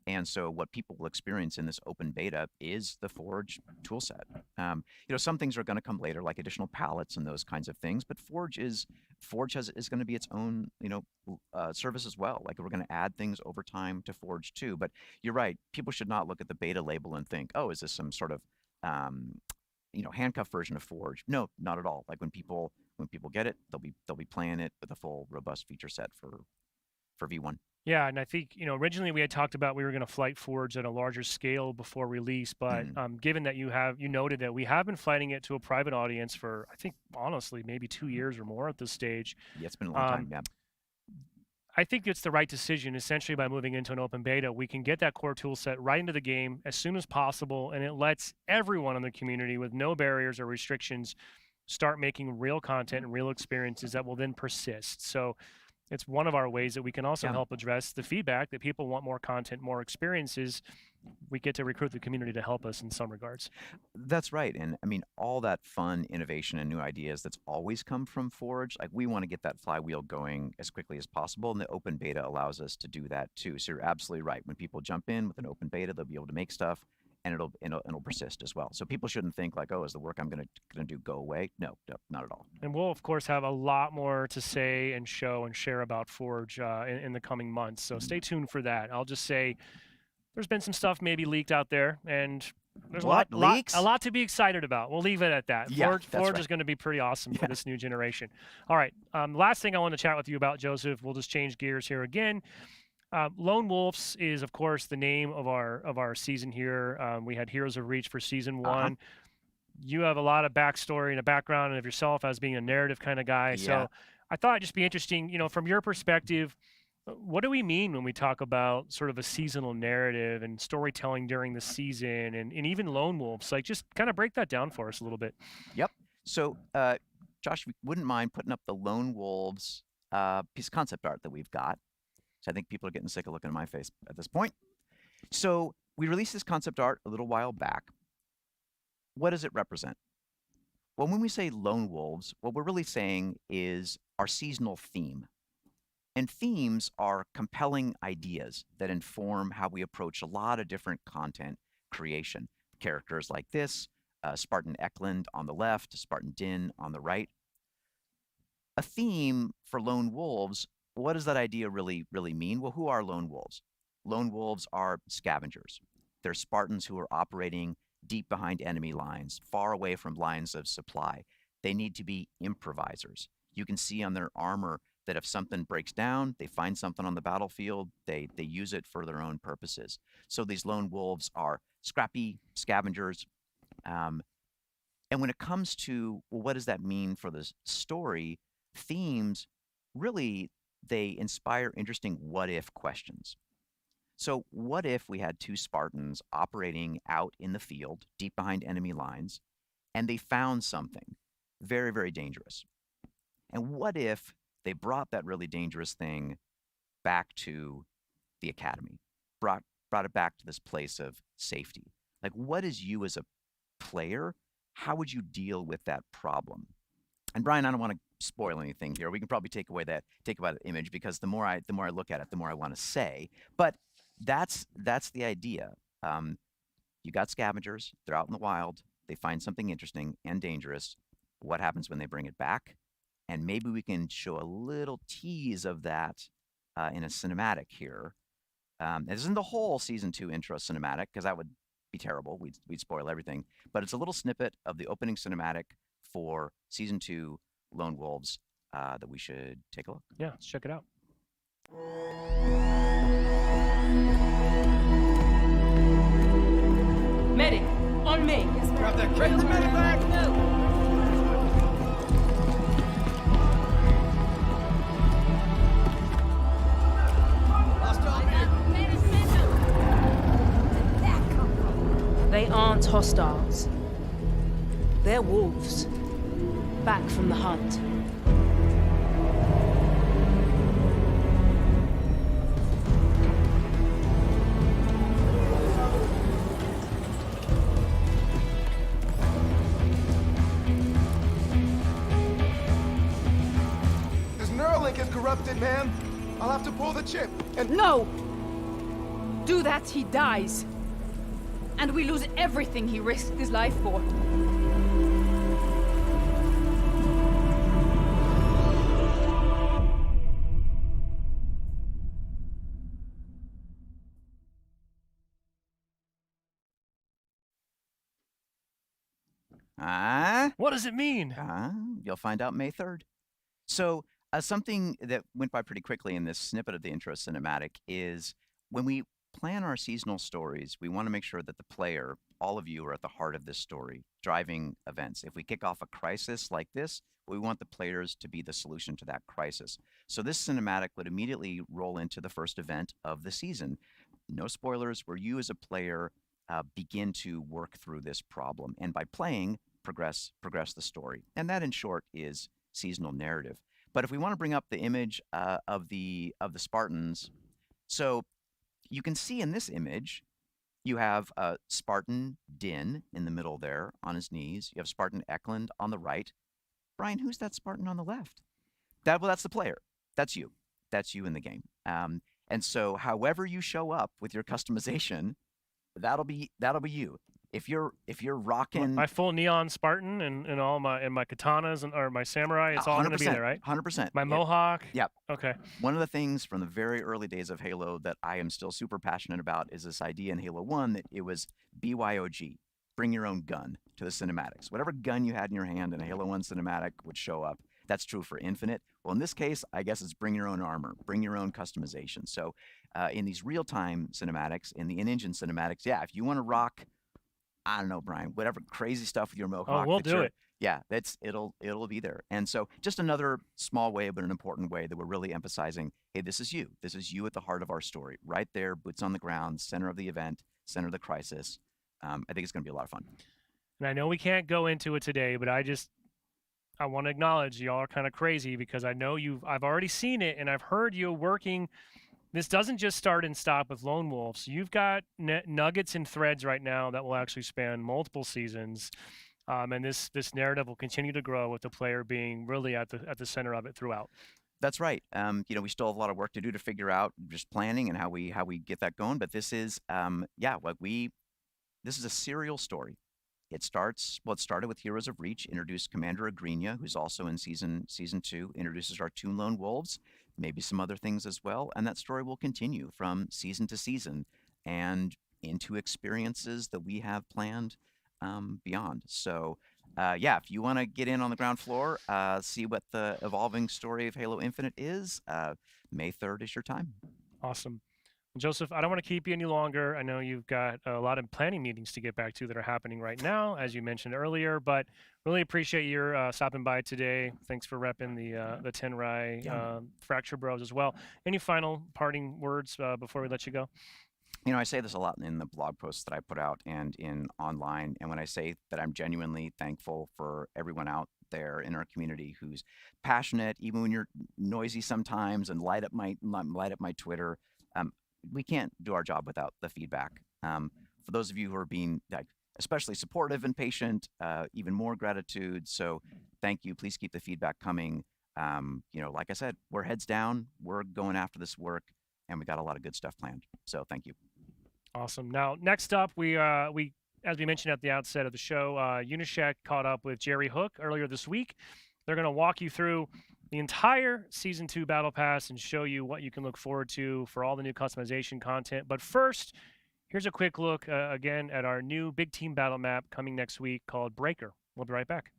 Speaker 4: And so what people will experience in this open beta is the Forge toolset. You know, some things are going to come later, like additional palettes and those kinds of things. But Forge is going to be its own, you know, service as well. Like, we're going to add things over time to Forge too. But you're right. People should not look at the beta label and think, oh, is this some sort of you know, handcuff version of Forge? No, not at all. Like, when people get it, they'll be playing it with a full robust feature set for V1.
Speaker 2: Yeah, and I think, you know, originally we had talked about we were going to flight Forge at a larger scale before release, but given that you noted that we have been flighting it to a private audience for, I think, honestly, maybe 2 years or more at this stage.
Speaker 4: Yeah, it's been a long time. Yeah.
Speaker 2: I think it's the right decision. Essentially, by moving into an open beta, we can get that core tool set right into the game as soon as possible, and it lets everyone in the community with no barriers or restrictions start making real content and real experiences that will then persist. So it's one of our ways that we can also help address the feedback that people want more content, more experiences. We get to recruit the community to help us in some regards.
Speaker 4: That's right. And I mean, all that fun innovation and new ideas that's always come from Forge, like, we want to get that flywheel going as quickly as possible. And the open beta allows us to do that too. So you're absolutely right. When people jump in with an open beta, they'll be able to make stuff, and it'll persist as well. So people shouldn't think like, oh, is the work I'm going to do go away? No, not at all.
Speaker 2: And we'll, of course, have a lot more to say and show and share about Forge in the coming months. So stay tuned for that. I'll just say there's been some stuff maybe leaked out there, and there's a lot to be excited about. We'll leave it at that.
Speaker 4: Yeah,
Speaker 2: Forge is going to be pretty awesome for this new generation. All right. Last thing I want to chat with you about, Joseph, we'll just change gears here again. Lone Wolves is, of course, the name of our season here. We had Heroes of Reach for season 1. You have a lot of backstory and a background of yourself as being a narrative kind of guy. So I thought it'd just be interesting, you know, from your perspective, what do we mean when we talk about sort of a seasonal narrative and storytelling during the season, and even Lone Wolves? Like, just kind of break that down for us a little bit.
Speaker 4: Yep. So, Josh, we wouldn't mind putting up the Lone Wolves piece of concept art that we've got. So I think people are getting sick of looking at my face at this point. So we released this concept art a little while back. What does it represent? Well, when we say Lone Wolves, what we're really saying is our seasonal theme. And themes are compelling ideas that inform how we approach a lot of different content creation. Characters like this, Spartan Eklund on the left, Spartan Din on the right. A theme for Lone Wolves, what does that idea really mean? Well, who are Lone Wolves? Lone Wolves are scavengers. They're Spartans who are operating deep behind enemy lines, far away from lines of supply. They need to be improvisers. You can see on their armor that if something breaks down, they find something on the battlefield, they use it for their own purposes. So these Lone Wolves are scrappy scavengers. And when it comes to, well, what does that mean for the story? Themes, really, they inspire interesting what-if questions. So what if we had 2 Spartans operating out in the field, deep behind enemy lines, and they found something very, very dangerous. And what if they brought that really dangerous thing back to the academy, brought it back to this place of safety? Like, what is you as a player? How would you deal with that problem? And Brian, I don't want to spoil anything here. We can probably take about that image, because the more I look at it, the more I want to say. But that's the idea. You got scavengers. They're out in the wild. They find something interesting and dangerous. What happens when they bring it back? And maybe we can show a little tease of that in a cinematic here. This isn't the whole season 2 intro cinematic, because that would be terrible. We'd spoil everything. But it's a little snippet of the opening cinematic for season 2 Lone Wolves that we should take a look.
Speaker 2: Yeah, let's check it out.
Speaker 5: Medic, on me.
Speaker 6: Grab that crate. Medic back.
Speaker 5: They aren't hostiles. They're wolves. Back from the hunt.
Speaker 6: This Neuralink is corrupted, man. I'll have to pull the chip and...
Speaker 7: No! Do that, he dies. And we lose everything he risked his life for.
Speaker 2: What does it mean?
Speaker 4: You'll find out May 3rd. So something that went by pretty quickly in this snippet of the intro cinematic is when we plan our seasonal stories, we want to make sure that the player, all of you, are at the heart of this story, driving events. If we kick off a crisis like this, we want the players to be the solution to that crisis. So this cinematic would immediately roll into the first event of the season. No spoilers, where you as a player begin to work through this problem, and by playing, progress the story. And that, in short, is seasonal narrative. But if we want to bring up the image of the Spartans, so you can see in this image, you have Spartan Din in the middle there on his knees. You have Spartan Eklund on the right. Brian, who's that Spartan on the left? Well, that's the player. That's you. That's you in the game. And so however you show up with your customization, that'll be you. If you're rocking
Speaker 2: My full neon Spartan and all my katanas or my samurai, it's all going to be there, right?
Speaker 4: 100%.
Speaker 2: My mohawk.
Speaker 4: Yep.
Speaker 2: Okay.
Speaker 4: One of the things from the very early days of Halo that I am still super passionate about is this idea in Halo 1 that it was BYOG, bring your own gun to the cinematics. Whatever gun you had in your hand in a Halo 1 cinematic would show up. That's true for Infinite. Well, in this case, I guess it's bring your own armor, bring your own customization. So in these real-time cinematics, in the in-engine cinematics, yeah, if you want to rock, I don't know, Brian, whatever crazy stuff with your mohawk.
Speaker 2: Oh, we'll do it.
Speaker 4: Yeah, it'll be there. And so just another small way, but an important way that we're really emphasizing, hey, this is you. This is you at the heart of our story. Right there, boots on the ground, center of the event, center of the crisis. I think it's going to be a lot of fun.
Speaker 2: And I know we can't go into it today, but I want to acknowledge y'all are kind of crazy, because I know I've already seen it and I've heard you working. This doesn't just start and stop with Lone Wolves. You've got nuggets and threads right now that will actually span multiple seasons, and this narrative will continue to grow with the player being really at the center of it throughout.
Speaker 4: That's right. We still have a lot of work to do to figure out just planning and how we get that going. But this is this is a serial story. It started with Heroes of Reach, introduced Commander Agrinia, who's also in season 2, introduces our 2 Lone Wolves, maybe some other things as well, and that story will continue from season to season and into experiences that we have planned beyond. So, if you want to get in on the ground floor, see what the evolving story of Halo Infinite is, May 3rd is your time.
Speaker 2: Awesome. Joseph, I don't want to keep you any longer. I know you've got a lot of planning meetings to get back to that are happening right now, as you mentioned earlier, but really appreciate your stopping by today. Thanks for repping the Tenrai Fracture Bros as well. Any final parting words before we let you go?
Speaker 4: You know, I say this a lot in the blog posts that I put out and in online. And when I say that I'm genuinely thankful for everyone out there in our community who's passionate, even when you're noisy sometimes and light up my Twitter, um, we can't do our job without the feedback. For those of you who are being like especially supportive and patient, even more gratitude. So thank you. Please keep the feedback coming. You know, like I said, we're heads down. We're going after this work, and we got a lot of good stuff planned. So thank you.
Speaker 2: Awesome. Now, next up, we as we mentioned at the outset of the show, Unishack caught up with Jerry Hook earlier this week. They're going to walk you through the entire Season 2 Battle Pass and show you what you can look forward to for all the new customization content. But first, here's a quick look, again, at our new Big Team Battle map coming next week called Breaker. We'll be right back.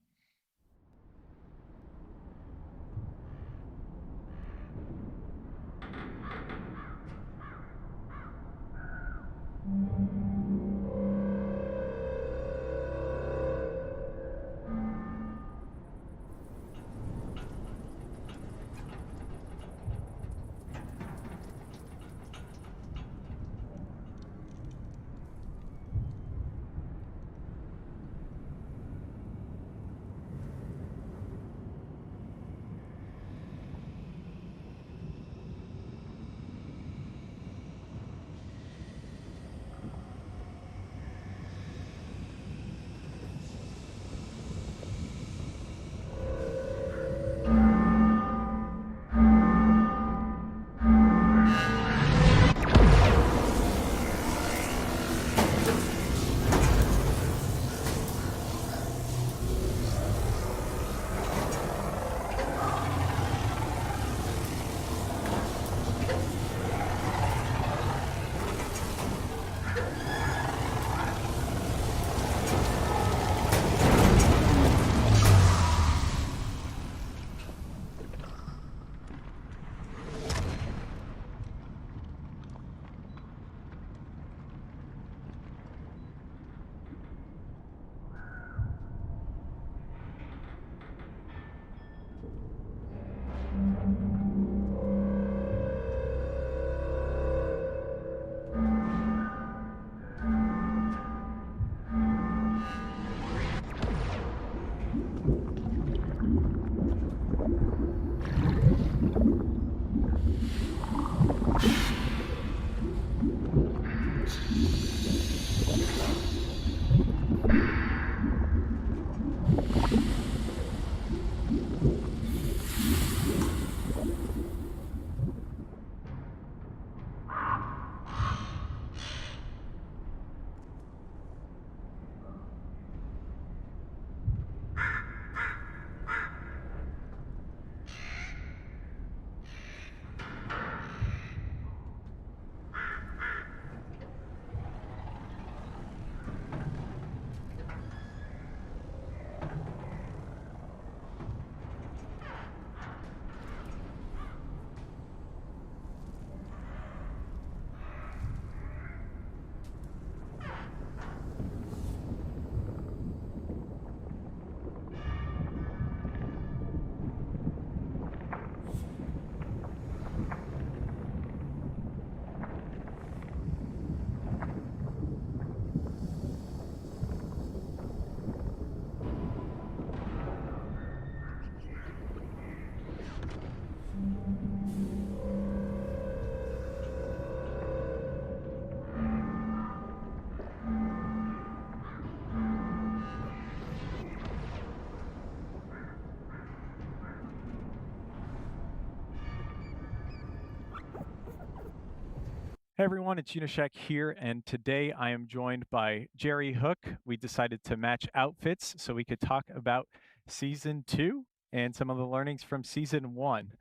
Speaker 3: Hey everyone, it's Unishack here, and today I am joined by Jerry Hook. We decided to match outfits so we could talk about Season 2 and some of the learnings from Season 1.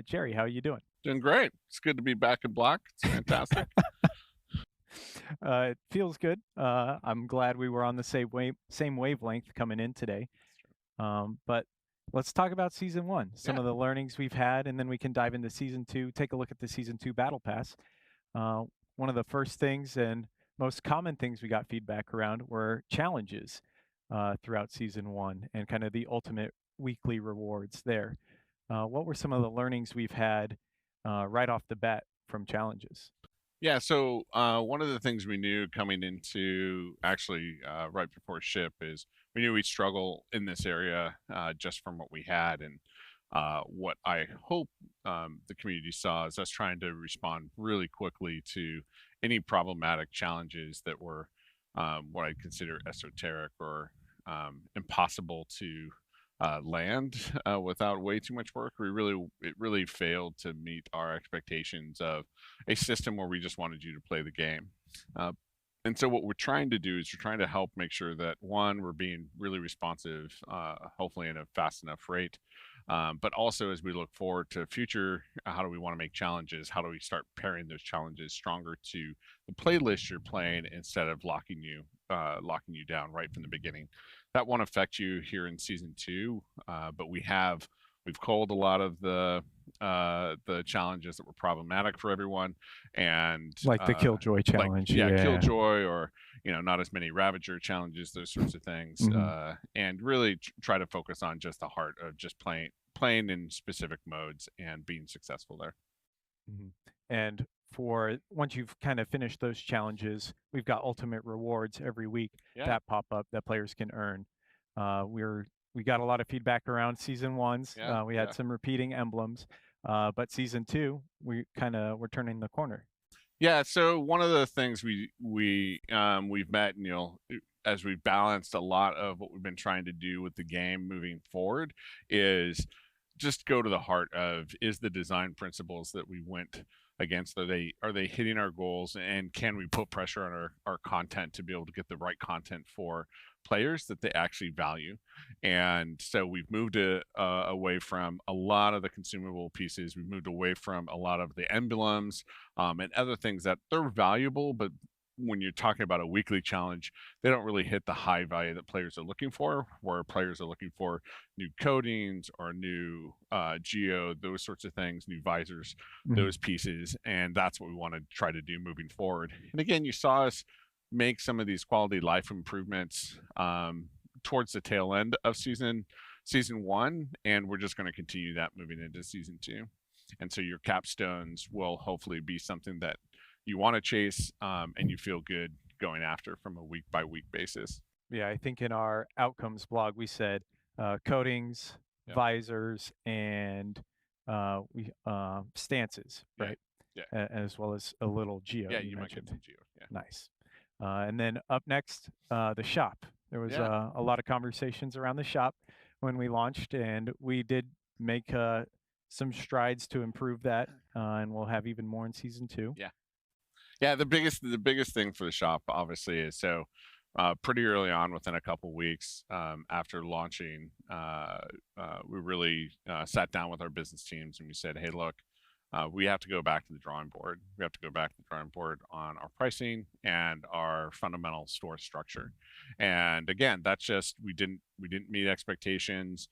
Speaker 3: Jerry, how are you doing?
Speaker 8: Doing great. It's good to be back in black. It's fantastic.
Speaker 3: It feels good. I'm glad we were on the same wavelength coming in today. But let's talk about Season 1, some of the learnings we've had, and then we can dive into Season 2, take a look at the Season 2 Battle Pass. One of the first things and most common things we got feedback around were challenges throughout Season 1 and kind of the ultimate weekly rewards there. What were some of the learnings we've had right off the bat from challenges?
Speaker 8: Yeah, so one of the things we knew coming into actually right before ship is we knew we'd struggle in this area just from what we had. And what I hope the community saw is us trying to respond really quickly to any problematic challenges that were what I'd consider esoteric or impossible to land without way too much work. It really failed to meet our expectations of a system where we just wanted you to play the game. And so what we're trying to do is we're trying to help make sure that, one, we're being really responsive, hopefully in a fast enough rate, but also as we look forward to future, how do we want to make challenges? How do we start pairing those challenges stronger to the playlist you're playing instead of locking you down right from the beginning? That won't affect you here in season 2, but we've culled a lot of the challenges that were problematic for everyone, and
Speaker 3: Like the Killjoy challenge.
Speaker 8: Killjoy, or not as many Ravager challenges, those sorts of things, and really try to focus on just the heart of just playing in specific modes and being successful there.
Speaker 3: And for once you've kind of finished those challenges, we've got ultimate rewards every week that pop up that players can earn. We got a lot of feedback around season 1s. We had some repeating emblems, but season 2, we're turning the corner.
Speaker 8: Yeah. So one of the things we've met, as we've balanced a lot of what we've been trying to do with the game moving forward, is just go to the heart of, is the design principles that we went against, are they hitting our goals, and can we put pressure on our content to be able to get the right content for players that they actually value? And so we've moved away from a lot of the consumable pieces. We've moved away from a lot of the emblems and other things that they're valuable, but when you're talking about a weekly challenge, they don't really hit the high value that players are looking for, where players are looking for new coatings or new geo, those sorts of things, new visors, those pieces. And that's what we want to try to do moving forward. And again, you saw us make some of these quality life improvements towards the tail end of season 1, and we're just going to continue that moving into season 2. And so your capstones will hopefully be something that you want to chase and you feel good going after from a week by week basis.
Speaker 3: Yeah, I think in our outcomes blog we said coatings, visors, and stances, right? Yeah. As well as a little geo.
Speaker 8: Yeah, you mentioned geo. Yeah.
Speaker 3: Nice. And then up next, the shop. There was a lot of conversations around the shop when we launched, and we did make some strides to improve that, and we'll have even more in season 2.
Speaker 8: Yeah, the biggest thing for the shop obviously is, so pretty early on, within a couple weeks after launching, we really sat down with our business teams and we said, hey, look, we have to go back to the drawing board. We have to go back to the drawing board on our pricing and our fundamental store structure. And again, that's just, we didn't meet expectations.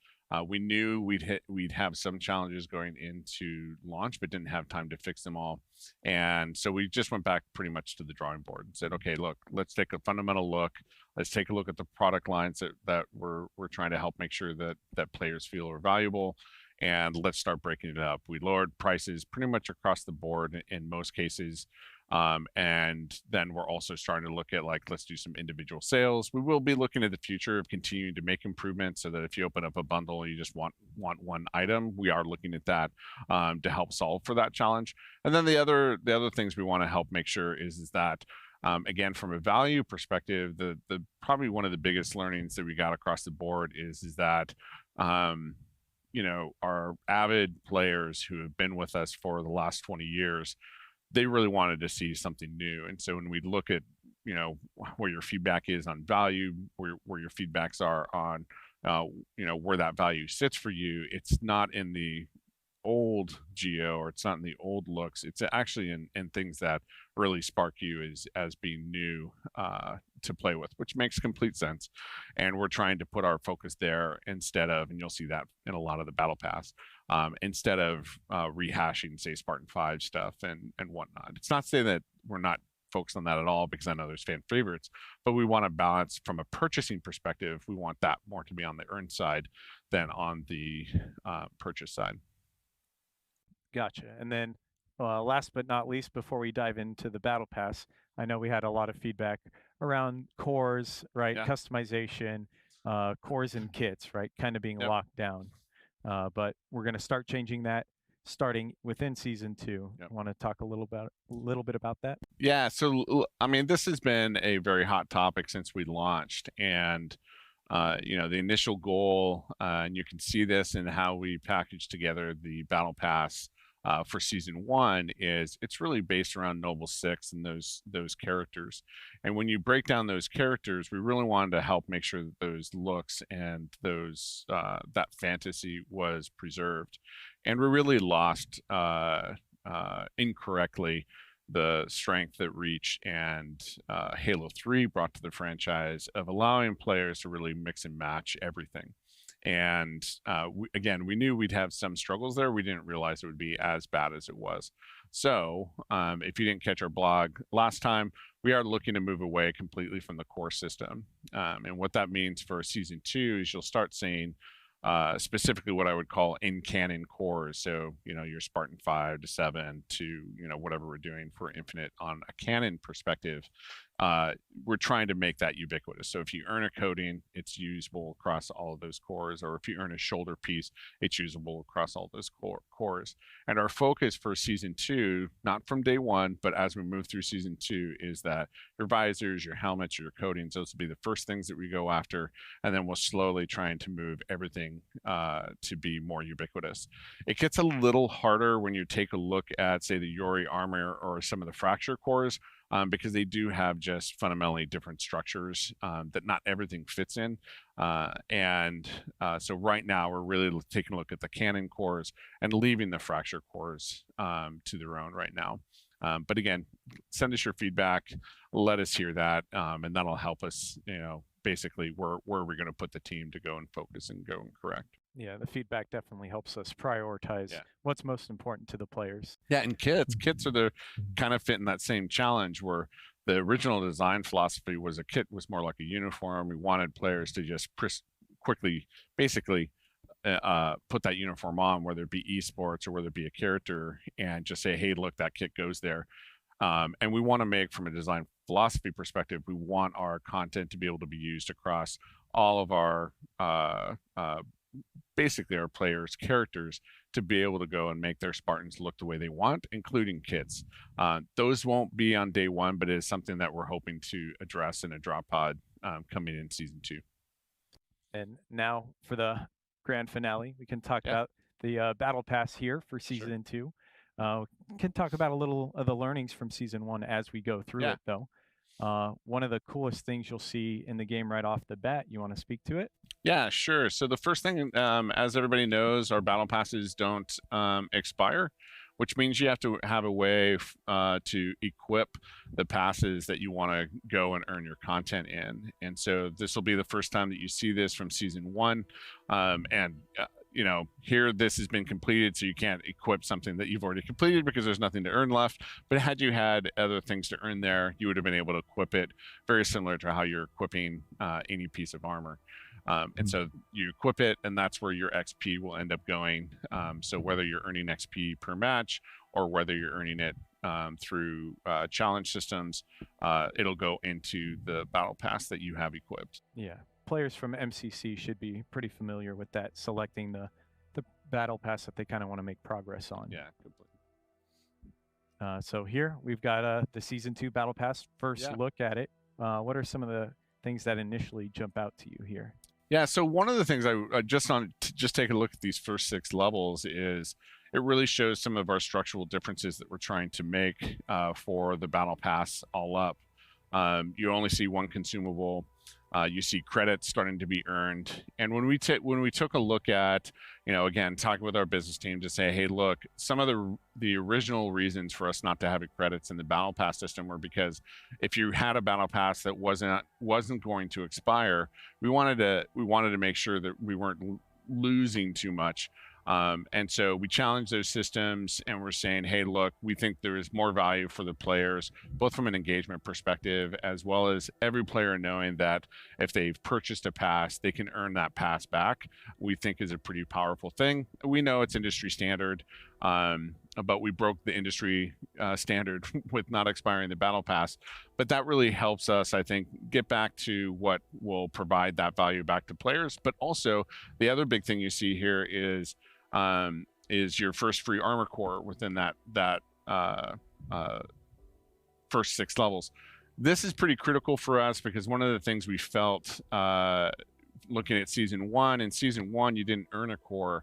Speaker 8: We knew we'd have some challenges going into launch, but didn't have time to fix them all. And so we just went back pretty much to the drawing board and said, okay, look, let's take a fundamental look. Let's take a look at the product lines that we're trying to help make sure that players feel are valuable. And let's start breaking it up. We lowered prices pretty much across the board in most cases. And then we're also starting to look at, like, let's do some individual sales. We will be looking at the future of continuing to make improvements so that if you open up a bundle, you just want one item. We are looking at that to help solve for that challenge. And then the other things we want to help make sure is that again, from a value perspective, the probably one of the biggest learnings that we got across the board is that our avid players who have been with us for the last 20 years, they really wanted to see something new. And so when we look at, where your feedback is on value, where your feedbacks are on, where that value sits for you, it's not in the old geo, or it's not in the old looks. It's actually in things that really spark you as being new to play with, which makes complete sense. And we're trying to put our focus there instead of, and you'll see that in a lot of the battle pass, instead of rehashing, say, Spartan 5 stuff and whatnot. It's not to say that we're not focused on that at all, because I know there's fan favorites, but we want to balance from a purchasing perspective. We want that more to be on the earn side than on the purchase side.
Speaker 3: Gotcha. And then last but not least, before we dive into the battle pass, I know we had a lot of feedback around cores, right?
Speaker 8: Yeah.
Speaker 3: Customization, cores and kits, right? Kind of being
Speaker 8: Yep.
Speaker 3: locked down. But we're going to start changing that starting within season 2.
Speaker 8: Yep.
Speaker 3: Want to talk a little bit about that?
Speaker 8: Yeah, so I mean, this has been a very hot topic since we launched, and you know, the initial goal, and you can see this in how we packaged together the battle pass for season 1, is it's really based around Noble 6 and those characters. And when you break down those characters, we really wanted to help make sure that those looks and those that fantasy was preserved. And we really lost incorrectly the strength that Reach and Halo 3 brought to the franchise of allowing players to really mix and match everything. And again, we knew we'd have some struggles there. We didn't realize it would be as bad as it was. So if you didn't catch our blog last time, we are looking to move away completely from the core system. And what that means for season 2 is you'll start seeing specifically what I would call in-canon cores. So, you know, your Spartan 5 to 7 to, you know, whatever we're doing for Infinite on a canon perspective. We're trying to make that ubiquitous. So if you earn a coating, it's usable across all of those cores, or if you earn a shoulder piece, it's usable across all those cores. And our focus for season 2, not from day 1, but as we move through season 2, is that your visors, your helmets, your coatings, those will be the first things that we go after, and then we'll slowly trying to move everything to be more ubiquitous. It gets a little harder when you take a look at, say, the Yori armor or some of the fracture cores, because they do have just fundamentally different structures that not everything fits in. So right now we're really taking a look at the canon cores and leaving the fracture cores to their own right now. But again, send us your feedback, let us hear that, and that'll help us, you know, basically where we're going to put the team to go and focus and go and correct.
Speaker 3: Yeah, the feedback definitely helps us prioritize what's most important to the players.
Speaker 8: Yeah, and kits are the kind of fit in that same challenge where the original design philosophy was a kit was more like a uniform. We wanted players to just quickly, basically, put that uniform on, whether it be esports or whether it be a character, and just say, hey, look, that kit goes there. And we want to make, from a design philosophy perspective, we want our content to be able to be used across all of our basically our players' characters, to be able to go and make their Spartans look the way they want, including kits. Those won't be on day 1, but it is something that we're hoping to address in a drop pod coming in season 2.
Speaker 3: And now for the grand finale, we can talk about the battle pass here for season 2. We can talk about a little of the learnings from season 1 as we go through it, though. One of the coolest things you'll see in the game right off the bat. You want to speak to it?
Speaker 8: Yeah, sure. So the first thing, as everybody knows, our battle passes don't expire, which means you have to have a way to equip the passes that you want to go and earn your content in. And so this will be the first time that you see this from season 1. You know, here this has been completed, so you can't equip something that you've already completed because there's nothing to earn left. But had you had other things to earn there, you would have been able to equip it, very similar to how you're equipping any piece of armor. And so you equip it, and that's where your XP will end up going. So whether you're earning XP per match or whether you're earning it through challenge systems, it'll go into the battle pass that you have equipped.
Speaker 3: Yeah. Players from MCC should be pretty familiar with that, selecting the battle pass that they kind of want to make progress on.
Speaker 8: Yeah, completely.
Speaker 3: So here we've got the season 2 battle pass. First look at it. What are some of the things that initially jump out to you here?
Speaker 8: Yeah, so one of the things I just take a look at these first 6 levels is it really shows some of our structural differences that we're trying to make for the battle pass all up. You only see 1 consumable. You see credits starting to be earned. And when we took a look at, you know, again, talking with our business team to say, hey, look, some of the original reasons for us not to have credits in the battle pass system were because if you had a battle pass that wasn't going to expire, we wanted to make sure that we weren't losing too much. And so we challenged those systems, and we're saying, hey, look, we think there is more value for the players, both from an engagement perspective, as well as every player knowing that if they've purchased a pass, they can earn that pass back. We think is a pretty powerful thing. We know it's industry standard, but we broke the industry standard with not expiring the battle pass. But that really helps us, I think, get back to what will provide that value back to players. But also, the other big thing you see here is your first free armor core within that first 6 levels. This is pretty critical for us because one of the things we felt looking at season 1, in season 1 you didn't earn a core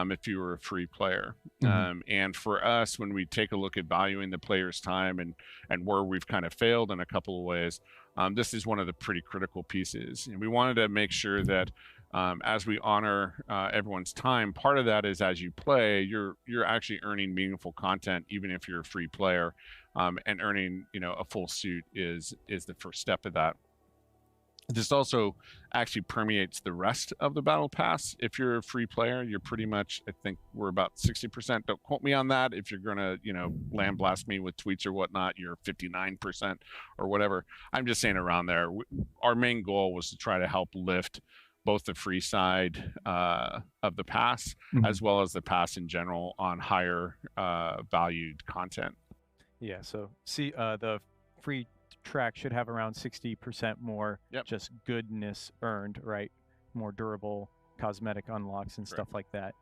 Speaker 8: if you were a free player. And for us, when we take a look at valuing the player's time and where we've kind of failed in a couple of ways, this is one of the pretty critical pieces. And we wanted to make sure that as we honor everyone's time, part of that is as you play, you're actually earning meaningful content, even if you're a free player, and earning a full suit is the first step of that. This also actually permeates the rest of the battle pass. If you're a free player, you're pretty much, I think we're about 60%. Don't quote me on that. If you're gonna, land blast me with tweets or whatnot, you're 59% or whatever. I'm just saying around there. Our main goal was to try to help lift both the free side of the pass as well as the pass in general on higher valued content.
Speaker 3: Yeah, so see, the free track should have around 60% more just goodness earned, right? More durable cosmetic unlocks and stuff like that.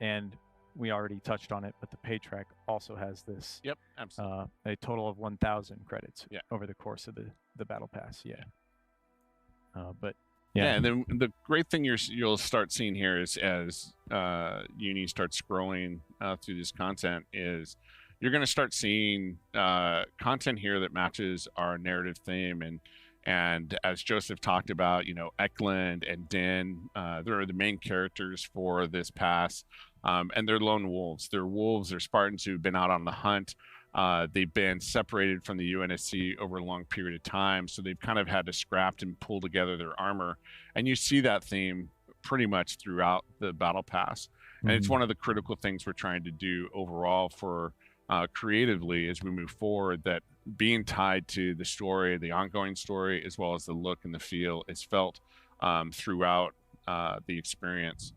Speaker 3: And we already touched on it, but the pay track also has this.
Speaker 8: Yep, absolutely.
Speaker 3: A total of 1,000 credits over the course of the battle pass. But
Speaker 8: yeah, and then the great thing you'll start seeing here is as Uni starts scrolling through this content is you're going to start seeing content here that matches our narrative theme. And as Joseph talked about, Eklund and Din, they're the main characters for this pass. And they're lone wolves. They're wolves. They're Spartans who've been out on the hunt. They've been separated from the UNSC over a long period of time. So they've kind of had to scrap and pull together their armor. And you see that theme pretty much throughout the battle pass. And it's one of the critical things we're trying to do overall for creatively as we move forward, that being tied to the story, the ongoing story, as well as the look and the feel is felt throughout the experience.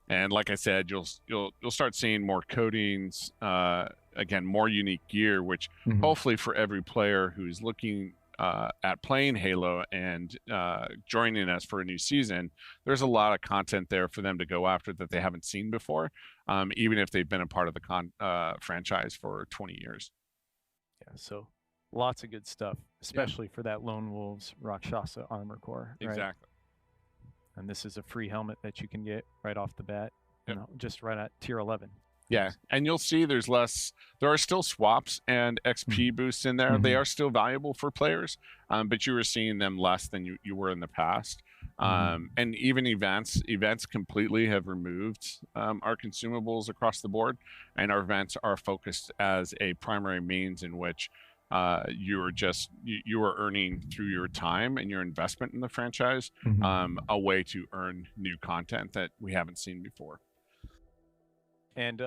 Speaker 8: And like I said, you'll start seeing more coatings, again, more unique gear, which hopefully for every player who's looking at playing Halo and joining us for a new season, there's a lot of content there for them to go after that they haven't seen before, even if they've been a part of the franchise for 20 years.
Speaker 3: Yeah, so lots of good stuff, especially for that Lone Wolves Rakshasa armor core. Right?
Speaker 8: Exactly.
Speaker 3: And this is a free helmet that you can get right off the bat, just right at tier 11.
Speaker 8: Yeah, and you'll see there are still swaps and XP boosts in there. They are still valuable for players, but you were seeing them less than you were in the past. And even events completely have removed our consumables across the board, and our events are focused as a primary means in which you are earning through your time and your investment in the franchise a way to earn new content that we haven't seen before.
Speaker 3: And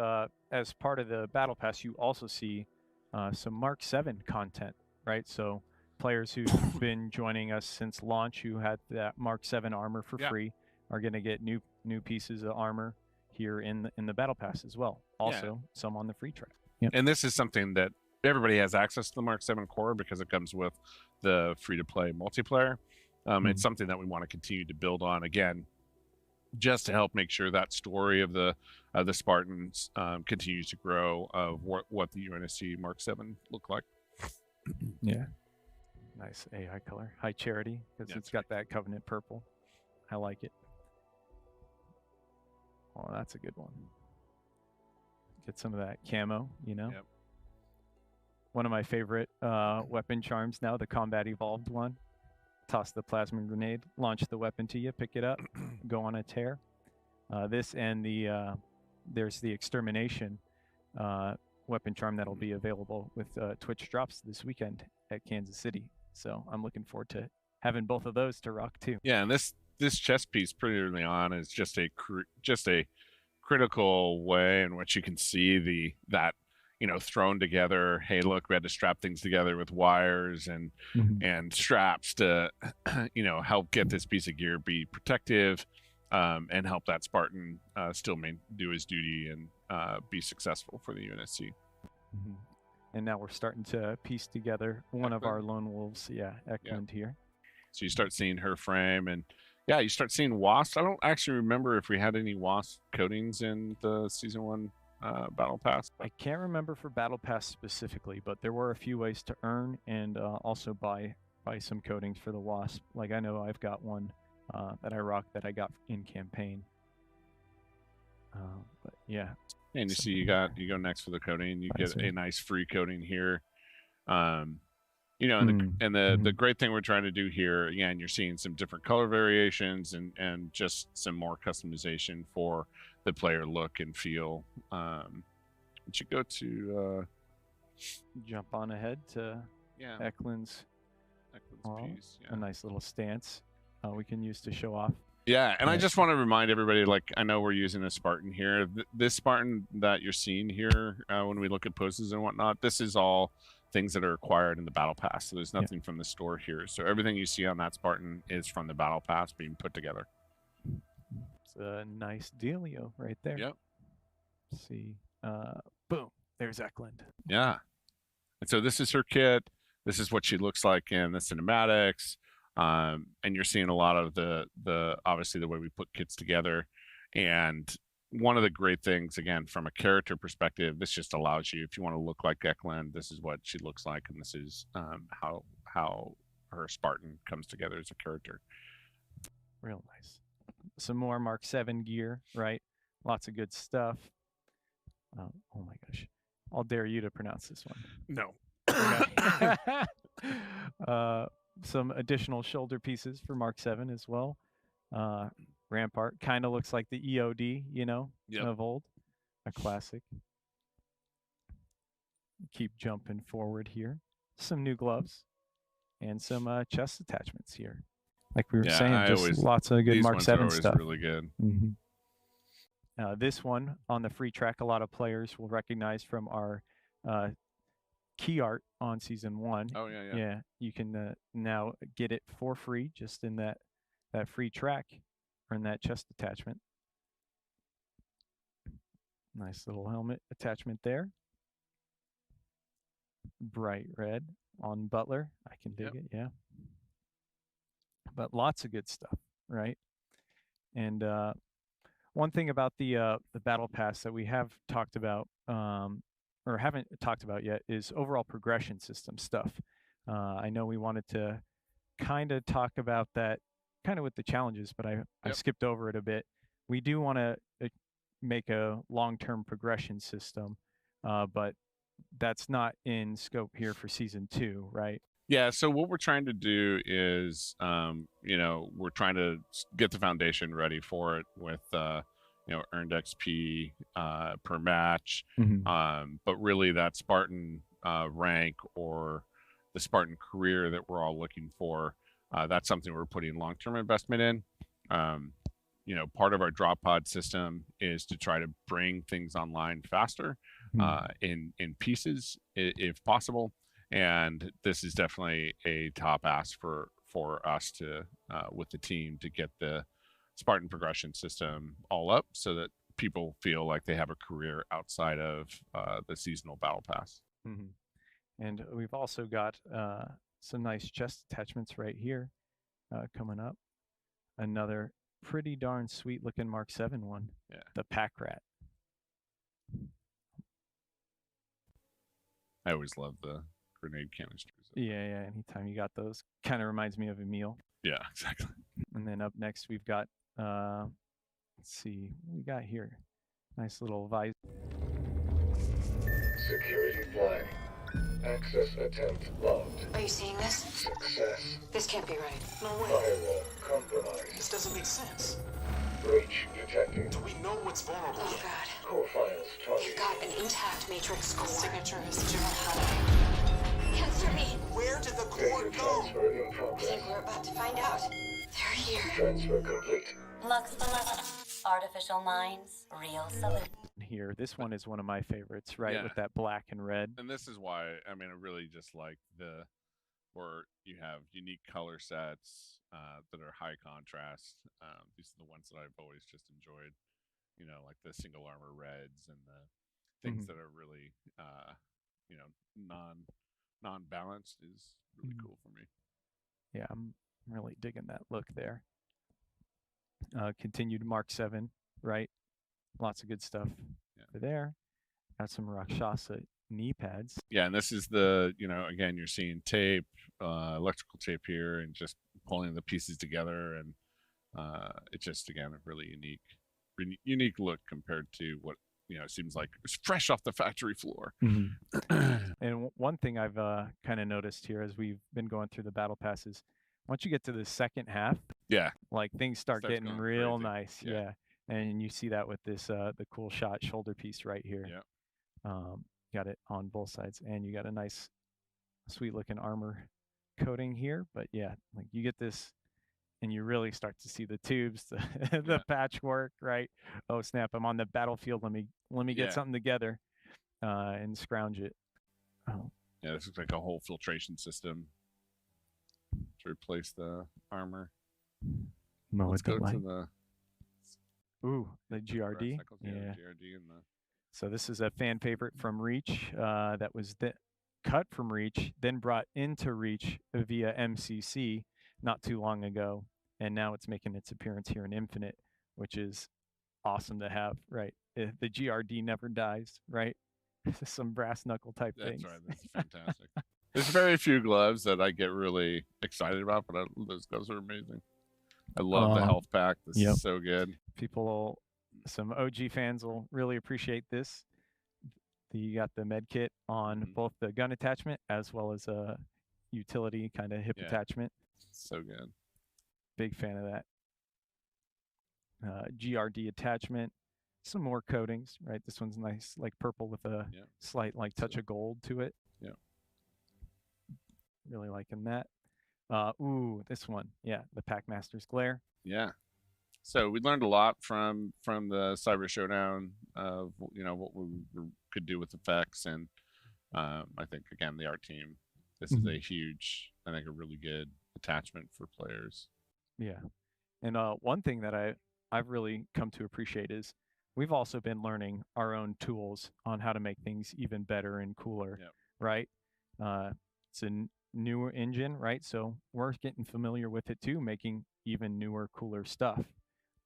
Speaker 3: as part of the battle pass, you also see some Mark 7 content, right? So players who've been joining us since launch who had that Mark 7 armor for free are going to get new pieces of armor here in the battle pass as well. Also, some on the free track.
Speaker 8: And this is something that everybody has access to the Mark 7 core because it comes with the free-to-play multiplayer. It's something that we want to continue to build on, again, just to help make sure that story of the Spartans continues to grow, of what the UNSC Mark 7 look like.
Speaker 3: Yeah. Nice AI color. High Charity, because it's got that Covenant purple. I like it. Oh, that's a good one. Get some of that camo, Yep. One of my favorite weapon charms now, the Combat Evolved one. Toss the plasma grenade, launch the weapon to you, pick it up, go on a tear. This and there's the Extermination weapon charm that'll be available with Twitch drops this weekend at Kansas City. So I'm looking forward to having both of those to rock too.
Speaker 8: Yeah, and this chest piece pretty early on is just a critical way in which you can see that thrown together. Hey, look, we had to strap things together with wires and straps to help get this piece of gear be protective and help that Spartan still do his duty be successful for the UNSC.
Speaker 3: Mhm. And now we're starting to piece together one of our
Speaker 8: Eklund.
Speaker 3: lone wolves. Yeah, Eklund here.
Speaker 8: So you start seeing her frame, and yeah, you start seeing wasps. I don't actually remember if we had any wasp coatings in the season 1 battle pass.
Speaker 3: I can't remember for Battle Pass specifically, but there were a few ways to earn and also buy some coatings for the wasp. Like I know I've got one that I rock that I got in campaign. But yeah.
Speaker 8: And you see, you go next for the coating. You get a nice free coating here. You know, and the great thing we're trying to do here, again, you're seeing some different color variations and just some more customization for the player look and feel. Would you go to
Speaker 3: jump on ahead to Eklund's
Speaker 8: piece?
Speaker 3: A nice little stance we can use to show off.
Speaker 8: Yeah, and I just want to remind everybody, like, I know we're using a Spartan here. This Spartan that you're seeing here, when we look at poses and whatnot, this is all things that are acquired in the Battle Pass. So there's nothing from the store here. So everything you see on that Spartan is from the Battle Pass being put together.
Speaker 3: It's a nice dealio right there.
Speaker 8: Yep.
Speaker 3: Let's see. Boom. There's Eklund.
Speaker 8: Yeah. And so this is her kit. This is what she looks like in the cinematics. And you're seeing a lot of the obviously the way we put kits together. And one of the great things, again, from a character perspective, this just allows you, if you want to look like Eklund, this is what she looks like, and this is how her Spartan comes together as a character.
Speaker 3: Real nice. Some more Mark 7 gear, right? Lots of good stuff. Oh my gosh. I'll dare you to pronounce this one.
Speaker 8: No.
Speaker 3: Some additional shoulder pieces for Mark 7 as well. Rampart kind of looks like the EOD, you know, of old. A classic. Keep jumping forward here. Some new gloves and some chest attachments here. Like we were saying, just lots of good Mark 7 stuff.
Speaker 8: Really good.
Speaker 3: This one on the free track, a lot of players will recognize from our key art on season 1.
Speaker 8: Oh yeah.
Speaker 3: Yeah, you can now get it for free just in that free track or in that chest attachment. Nice little helmet attachment there. Bright red on Butler. I can dig it, yeah. But lots of good stuff, right? And one thing about the Battle Pass that we have talked about, or haven't talked about yet, is overall progression system stuff. I know we wanted to kind of talk about that kind of with the challenges, but I skipped over it a bit. We do want to make a long-term progression system, but that's not in scope here for season 2, right?
Speaker 8: Yeah, so what we're trying to do is, we're trying to get the foundation ready for it with, earned XP per match. But really that Spartan rank or the Spartan career that we're all looking for, that's something we're putting long-term investment in. Part of our drop pod system is to try to bring things online faster in pieces if possible. And this is definitely a top ask for us to, with the team, to get the Spartan progression system all up so that people feel like they have a career outside of the seasonal battle pass.
Speaker 3: And we've also got some nice chest attachments right here coming up. Another pretty darn sweet looking Mark 7 one.
Speaker 8: Yeah.
Speaker 3: The Pack Rat.
Speaker 8: I always love the grenade canisters.
Speaker 3: Yeah. Anytime you got those, kind of reminds me of Emil.
Speaker 8: Yeah, exactly.
Speaker 3: And then up next we've got, let's see, what we got here. Nice little visor.
Speaker 9: Security flag. Access attempt logged.
Speaker 10: Are you seeing this?
Speaker 9: Success.
Speaker 10: This can't be right.
Speaker 9: No way. Firewall compromised.
Speaker 6: This doesn't make sense.
Speaker 9: Breach detected.
Speaker 6: Do we know what's vulnerable?
Speaker 10: Oh God.
Speaker 9: Core files targeted.
Speaker 10: You've got an intact matrix core.
Speaker 7: Signature is Jihad.
Speaker 10: Answer me.
Speaker 6: Where did the core
Speaker 9: Data
Speaker 6: go?
Speaker 9: transfer in
Speaker 10: I
Speaker 9: progress.
Speaker 10: think we're about to find out. They're here.
Speaker 9: Transfer complete.
Speaker 11: Lux 11. Artificial minds, real solution.
Speaker 3: Here, this one is one of my favorites, right?
Speaker 8: Yeah.
Speaker 3: With that black and red.
Speaker 8: And this is why, I really just like where you have unique color sets that are high contrast. These are the ones that I've always just enjoyed. like the single armor reds and the things that are really, non-balanced is really cool for me.
Speaker 3: Yeah, I'm really digging that look there. Continued Mark 7, right? Lots of good stuff for there. Got some Rakshasa knee pads.
Speaker 8: Yeah, and this is the, again, you're seeing tape, electrical tape here, and just pulling the pieces together, and it's just, again, a really unique look compared to what it seems like it's fresh off the factory floor.
Speaker 3: And one thing I've kind of noticed here as we've been going through the battle passes, once you get to the second half, like things start getting real nice. Yeah. And you see that with this the cool shot shoulder piece right here. Got it on both sides, and you got a nice sweet looking armor coating here. But yeah, like you get this and you really start to see the tubes, the patchwork, right? Oh snap, I'm on the battlefield. Let me get something together and scrounge it. Oh.
Speaker 8: Yeah, this looks like a whole filtration system to replace the armor. Let's go to
Speaker 3: the GRD.
Speaker 8: Yeah, GRD and the...
Speaker 3: So this is a fan favorite from Reach that was cut from Reach, then brought into Reach via MCC not too long ago, and now it's making its appearance here in Infinite, which is awesome to have, right? The GRD never dies, right? Some brass knuckle type things.
Speaker 8: That's right. That's fantastic. There's very few gloves that I get really excited about, but those gloves are amazing. I love the health pack. This is so good.
Speaker 3: Some OG fans will really appreciate this. You got the med kit on both the gun attachment as well as a utility kind of hip attachment.
Speaker 8: So good.
Speaker 3: Big fan of that. GRD attachment. Some more coatings, right? This one's nice, like purple with a slight touch of gold to it.
Speaker 8: Yeah.
Speaker 3: Really liking that. This one. Yeah, the Packmaster's Glare.
Speaker 8: Yeah. So we learned a lot from the Cyber Showdown of what we could do with effects, and I think again the art team. This is a huge, I think, a really good attachment for players.
Speaker 3: Yeah, and one thing that I've really come to appreciate is we've also been learning our own tools on how to make things even better and cooler. Right? It's a newer engine, right? So we're getting familiar with it too, making even newer, cooler stuff.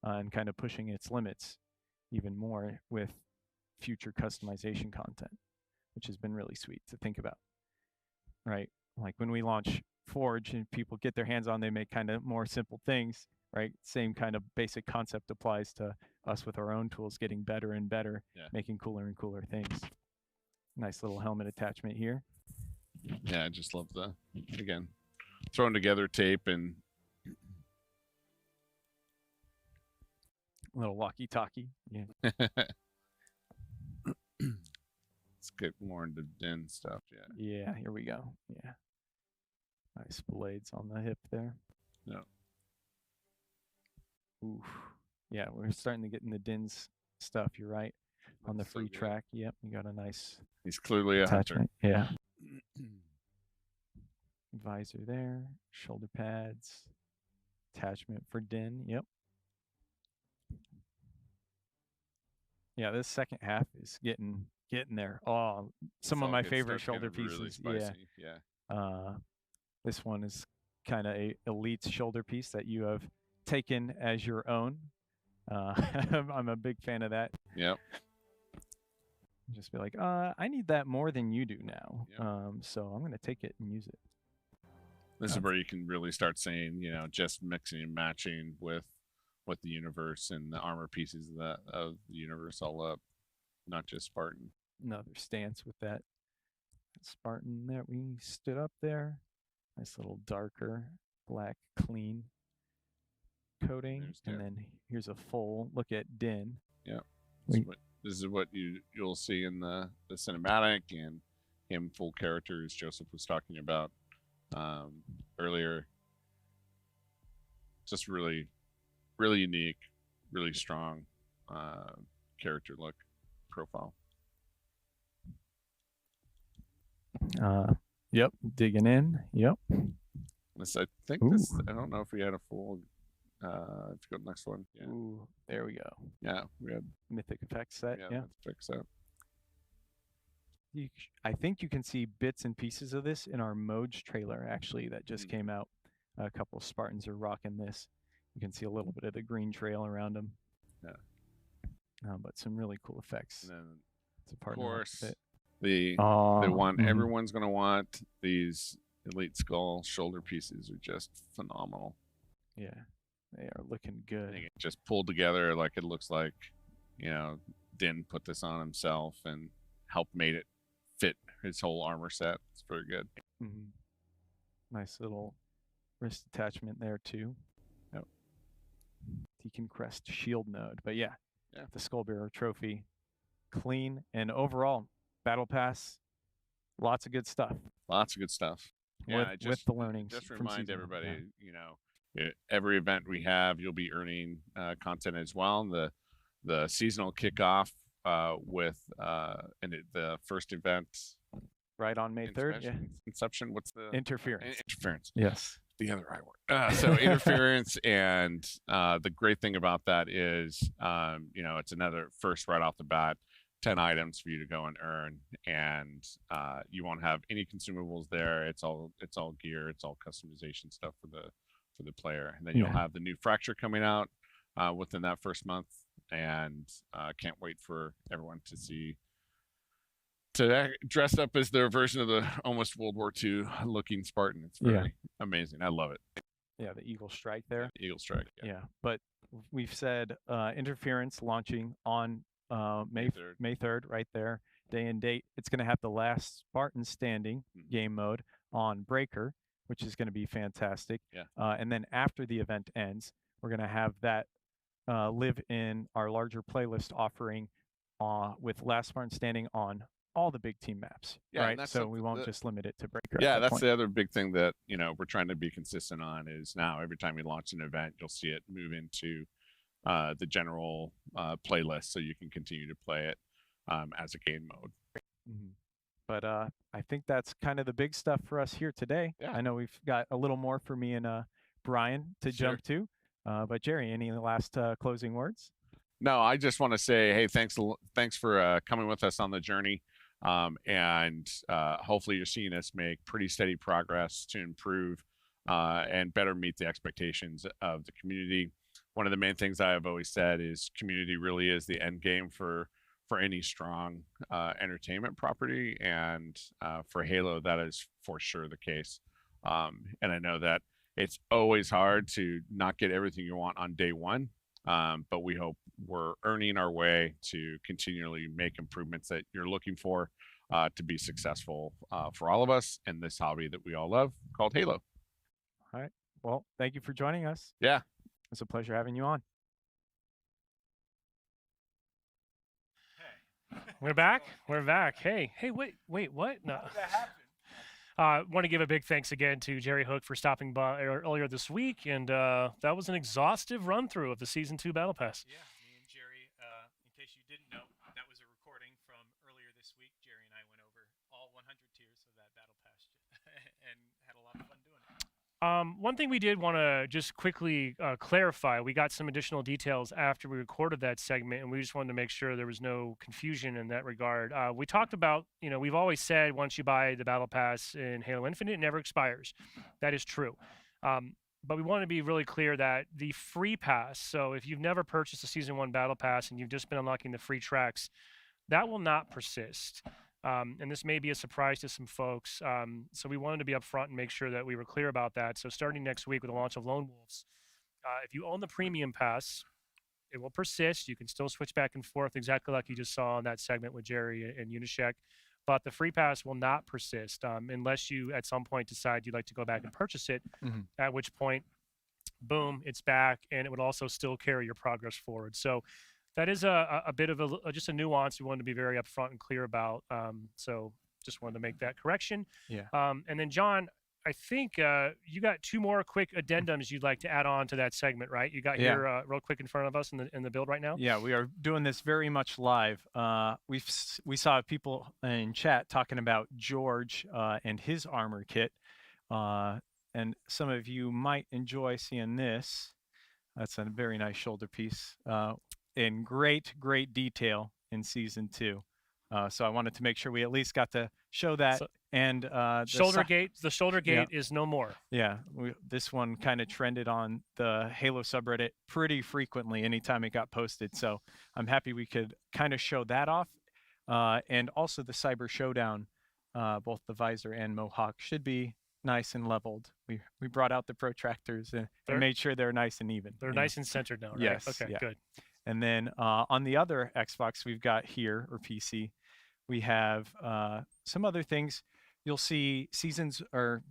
Speaker 3: And kind of pushing its limits even more with future customization content, which has been really sweet to think about, right? Like when we launch Forge and people get their hands on, they make kind of more simple things, right? Same kind of basic concept applies to us with our own tools, getting better and better, making cooler and cooler things. Nice little helmet attachment here.
Speaker 8: Yeah, I just love again, throwing together tape and
Speaker 3: little walkie-talkie. Yeah.
Speaker 8: Let's get more into Din stuff.
Speaker 3: Yeah, here we go. Yeah. Nice blades on the hip there.
Speaker 8: No.
Speaker 3: Oof. Yeah, we're starting to get in the Din's stuff. You're right. On the free track. Yep, we got a nice.
Speaker 8: He's clearly a hunter.
Speaker 3: Yeah. Visor there. Shoulder pads. Attachment for Din. Yep. Yeah, this second half is getting there. Oh, some of my favorite shoulder pieces.
Speaker 8: Really spicy. Yeah.
Speaker 3: This one is kind of a elite shoulder piece that you have taken as your own. I'm a big fan of that.
Speaker 8: Yep.
Speaker 3: Just be like, I need that more than you do now. So I'm going to take it and use it.
Speaker 8: This is where you can really start saying, just mixing and matching with the universe and the armor pieces of the universe all up, not just Spartan.
Speaker 3: Another stance with that Spartan that we stood up there. Nice little darker black clean coating, and then here's a full look at Din.
Speaker 8: Yeah, this is what you'll see in the cinematic and him full characters Joseph was talking about earlier. Just really unique, really strong character look profile.
Speaker 3: Yep, digging in. Yep.
Speaker 8: I think I don't know if we had a full If you go to the next one. Yeah.
Speaker 3: Ooh, there we go.
Speaker 8: Yeah, we had
Speaker 3: Mythic Effects Set. Yeah.
Speaker 8: Fix that.
Speaker 3: I think you can see bits and pieces of this in our Modes trailer, actually, that just came out. A couple of Spartans are rocking this. You can see a little bit of the green trail around them.
Speaker 8: Yeah.
Speaker 3: But some really cool effects.
Speaker 8: And then,
Speaker 3: it's a part
Speaker 8: of course,
Speaker 3: of
Speaker 8: the one everyone's going to want, these Elite Skull shoulder pieces are just phenomenal.
Speaker 3: Yeah, they are looking good.
Speaker 8: Just pulled together like it looks like, Din put this on himself and helped made it fit his whole armor set. It's very good.
Speaker 3: Nice little wrist attachment there too.
Speaker 8: Yep.
Speaker 3: Deacon Crest shield node. But yeah, the Skullbearer trophy, clean, and overall Battle Pass, lots of good stuff.
Speaker 8: Lots of good stuff.
Speaker 3: With the learnings.
Speaker 8: Just
Speaker 3: from
Speaker 8: remind
Speaker 3: season
Speaker 8: everybody,
Speaker 3: one.
Speaker 8: every event we have, you'll be earning content as well. The seasonal kickoff with the first event.
Speaker 3: Right on May 3rd. Yeah.
Speaker 8: Inception. What's the
Speaker 3: interference?
Speaker 8: Interference.
Speaker 3: Yes.
Speaker 8: The other right word. So interference, and the great thing about that is, it's another first right off the bat, 10 items for you to go and earn, and you won't have any consumables there. It's all gear. It's all customization stuff for the player, and then you'll have the new Fracture coming out within that first month, and can't wait for everyone to dress up as their version of the almost World War II looking Spartan. It's very amazing. I love it.
Speaker 3: Yeah, the Eagle Strike there.
Speaker 8: Eagle Strike.
Speaker 3: Yeah, but we've said Interference launching on May 3rd, right there, day and date. It's going to have the last Spartan standing game mode on Breaker, which is going to be fantastic.
Speaker 8: Yeah.
Speaker 3: And then after the event ends, we're going to have that live in our larger playlist offering with Last Spartan Standing on all the big team maps.
Speaker 8: Yeah,
Speaker 3: right. So we won't just limit it to Breaker.
Speaker 8: Yeah, that's the other big thing that we're trying to be consistent on is now every time we launch an event, you'll see it move into the general playlist, so you can continue to play it as a game mode.
Speaker 3: But I think that's kind of the big stuff for us here today.
Speaker 8: Yeah.
Speaker 3: I know we've got a little more for me and Brian to jump to. But Jerry, any last closing words?
Speaker 8: No, I just want to say, hey, thanks for coming with us on the journey. And hopefully you're seeing us make pretty steady progress to improve and better meet the expectations of the community. One of the main things I have always said is community really is the end game for any strong entertainment property, and for Halo, that is for sure the case. And I know that it's always hard to not get everything you want on day one, but we hope we're earning our way to continually make improvements that you're looking for to be successful for all of us in this hobby that we all love called Halo.
Speaker 3: All right. Well, thank you for joining us.
Speaker 8: Yeah.
Speaker 3: It's a pleasure having you on.
Speaker 2: We're back. Hey, wait, what? No.
Speaker 3: How did that happen?
Speaker 2: Want to give a big thanks again to Jerry Hook for stopping by earlier this week, and that was an exhaustive run through of the Season 2 Battle Pass.
Speaker 3: Yeah, me and Jerry, in case you didn't know, that was a recording from earlier this week. Jerry and I went over all 100 tiers of that Battle Pass and had a lot of fun doing it.
Speaker 2: One thing we did want to just quickly clarify, we got some additional details after we recorded that segment, and we just wanted to make sure there was no confusion in that regard. We talked about, we've always said once you buy the Battle Pass in Halo Infinite, it never expires. That is true. But we want to be really clear that the free pass, so if you've never purchased a Season 1 Battle Pass and you've just been unlocking the free tracks, that will not persist. And this may be a surprise to some folks. So we wanted to be upfront and make sure that we were clear about that. So starting next week with the launch of Lone Wolves, if you own the premium pass, it will persist. You can still switch back and forth exactly like you just saw in that segment with Jerry and Unishek. But the free pass will not persist unless you at some point decide you'd like to go back and purchase it, at which point, boom, it's back, and it would also still carry your progress forward. So that is a bit of just a nuance we wanted to be very upfront and clear about. So just wanted to make that correction.
Speaker 3: Yeah.
Speaker 2: And then, John, I think you got two more quick addendums you'd like to add on to that segment, right? You got here real quick in front of us in the build right now.
Speaker 3: Yeah, we are doing this very much live. We saw people in chat talking about George and his armor kit, and some of you might enjoy seeing this. That's a very nice shoulder piece in great detail in season 2. So I wanted to make sure we at least got to show that.
Speaker 2: So,
Speaker 3: and
Speaker 2: the shoulder gate is no more.
Speaker 3: Yeah, this one kind of trended on the Halo subreddit pretty frequently anytime it got posted. So I'm happy we could kind of show that off. And also the Cyber Showdown, both the visor and Mohawk should be nice and leveled. We brought out the protractors and made sure they're nice and even.
Speaker 2: They're nice and centered now, right?
Speaker 3: Yes.
Speaker 2: Okay,
Speaker 3: yeah.
Speaker 2: good.
Speaker 3: And then on the other Xbox we've got here, or PC, we have some other things. You'll see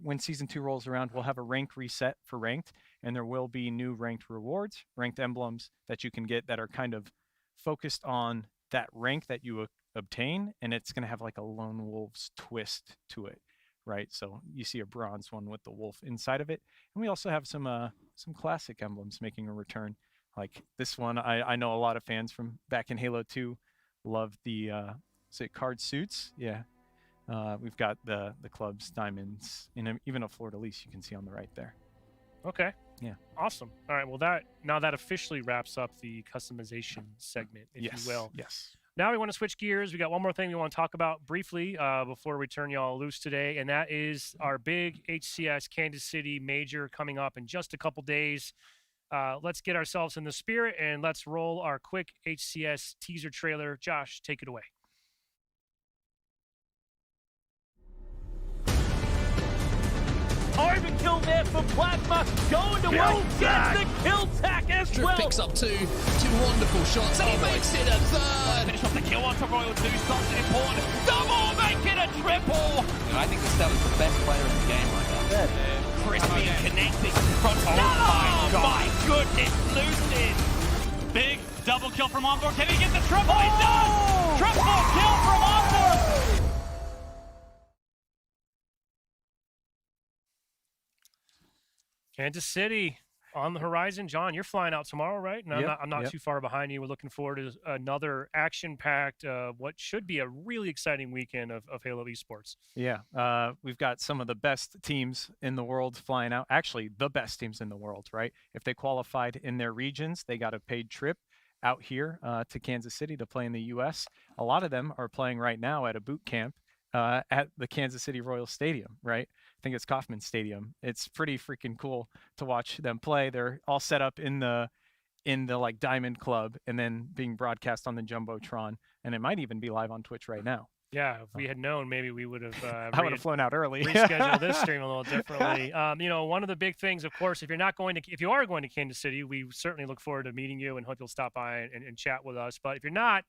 Speaker 3: when season 2 rolls around, we'll have a rank reset for ranked, and there will be new ranked rewards, ranked emblems that you can get that are kind of focused on that rank that you obtain, and it's going to have like a lone wolf's twist to it, right? So you see a bronze one with the wolf inside of it, and we also have some classic emblems making a return. Like this one, I know a lot of fans from back in Halo 2 love the card suits. Yeah. We've got the clubs, diamonds, and even a fleur-de-lis you can see on the right there.
Speaker 2: Okay.
Speaker 3: Yeah.
Speaker 2: Awesome. All right. Well, that officially wraps up the customization segment, if you will.
Speaker 3: Yes.
Speaker 2: Now we want to switch gears. We got one more thing we want to talk about briefly before we turn y'all loose today, and that is our big HCS Kansas City major coming up in just a couple days. Let's get ourselves in the spirit and let's roll our quick HCS teaser trailer. Josh, take it away.
Speaker 12: Over kill there for Plasma, going to Wolf, gets the kill tack as well.
Speaker 13: Picks up two wonderful shots, and he makes it a third.
Speaker 12: Finish off the kill onto Royal 2, stops it important. Double, make it a triple.
Speaker 13: I think Costello's the best player in the game right now.
Speaker 12: Crispy and connecting from my goodness, Lucid. Big double kill from Onboard. Can he get the triple? He does! Triple kill from Onboard.
Speaker 2: Kansas City on the horizon. John, you're flying out tomorrow, right? No,
Speaker 3: Yep,
Speaker 2: I'm not too far behind you. We're looking forward to another action-packed, what should be a really exciting weekend of Halo esports.
Speaker 3: Yeah, we've got some of the best teams in the world flying out. Actually, the best teams in the world, right? If they qualified in their regions, they got a paid trip out here to Kansas City to play in the U.S. A lot of them are playing right now at a boot camp at the Kansas City Royal Stadium, right? I think it's Kauffman Stadium. It's pretty freaking cool to watch them play. They're all set up in the like Diamond Club and then being broadcast on the Jumbotron, and it might even be live on Twitch right now.
Speaker 2: Yeah, if we had known, maybe we would have
Speaker 3: I would have flown out early.
Speaker 2: Rescheduled this stream a little differently. One of the big things, of course, if you are going to Kansas City, we certainly look forward to meeting you and hope you'll stop by and chat with us. But if you're not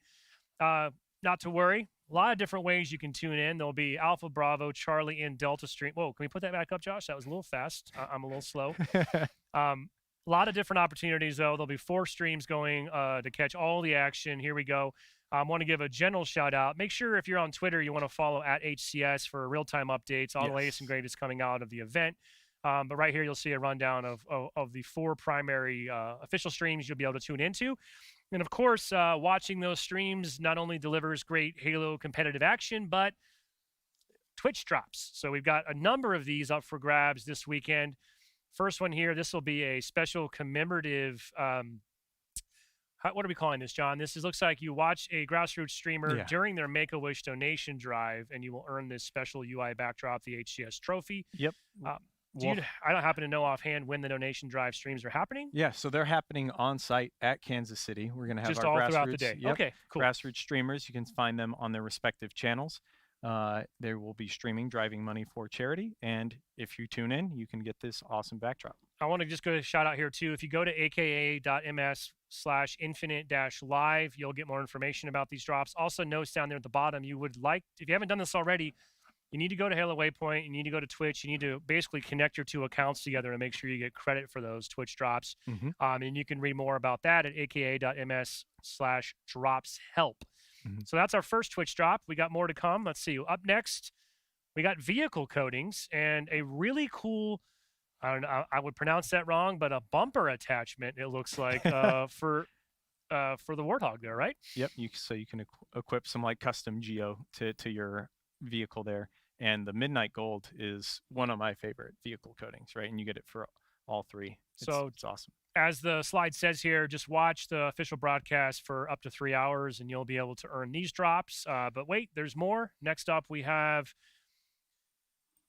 Speaker 2: to worry. A lot of different ways you can tune in. There'll be Alpha, Bravo, Charlie, and Delta stream. Whoa, can we put that back up, Josh? That was a little fast. I'm a little slow. A lot of different opportunities, though. There'll be 4 streams going to catch all the action. Here we go. I want to give a general shout out. Make sure if you're on Twitter, you want to follow at HCS for real-time updates, all the latest and greatest coming out of the event. But right here, you'll see a rundown of the 4 primary official streams you'll be able to tune into. And of course, watching those streams not only delivers great Halo competitive action, but Twitch drops. So we've got a number of these up for grabs this weekend. First one here, this will be a special commemorative, what are we calling this, John? Looks like you watch a grassroots streamer during their Make-A-Wish donation drive, and you will earn this special UI backdrop, the HCS trophy.
Speaker 3: Yep.
Speaker 2: I don't happen to know offhand when the donation drive streams are happening.
Speaker 3: Yeah, so they're happening on site at Kansas City. We're going to have
Speaker 2: just
Speaker 3: our
Speaker 2: all throughout the day.
Speaker 3: Yep,
Speaker 2: okay, cool.
Speaker 3: Grassroots streamers. You can find them on their respective channels. They will be streaming, driving money for charity. And if you tune in, you can get this awesome backdrop.
Speaker 2: I want to just go to shout out here too. If you go to aka.ms/infinite-live, you'll get more information about these drops. Also, notes down there at the bottom. If you haven't done this already, you need to go to Halo Waypoint. You need to go to Twitch. You need to basically connect your 2 accounts together and make sure you get credit for those Twitch drops. And you can read more about that at aka.ms/dropshelp. So that's our first Twitch drop. We got more to come. Let's see. Up next, we got vehicle coatings and a really cool, I don't know, I would pronounce that wrong, but a bumper attachment, it looks like, for the Warthog there, right?
Speaker 3: Yep. So you can equip some like custom geo to your vehicle there. And the Midnight Gold is one of my favorite vehicle coatings, right? And you get it for all 3. It's awesome.
Speaker 2: as the slide says here, just watch the official broadcast for up to 3 hours, and you'll be able to earn these drops. But wait, there's more. Next up, we have.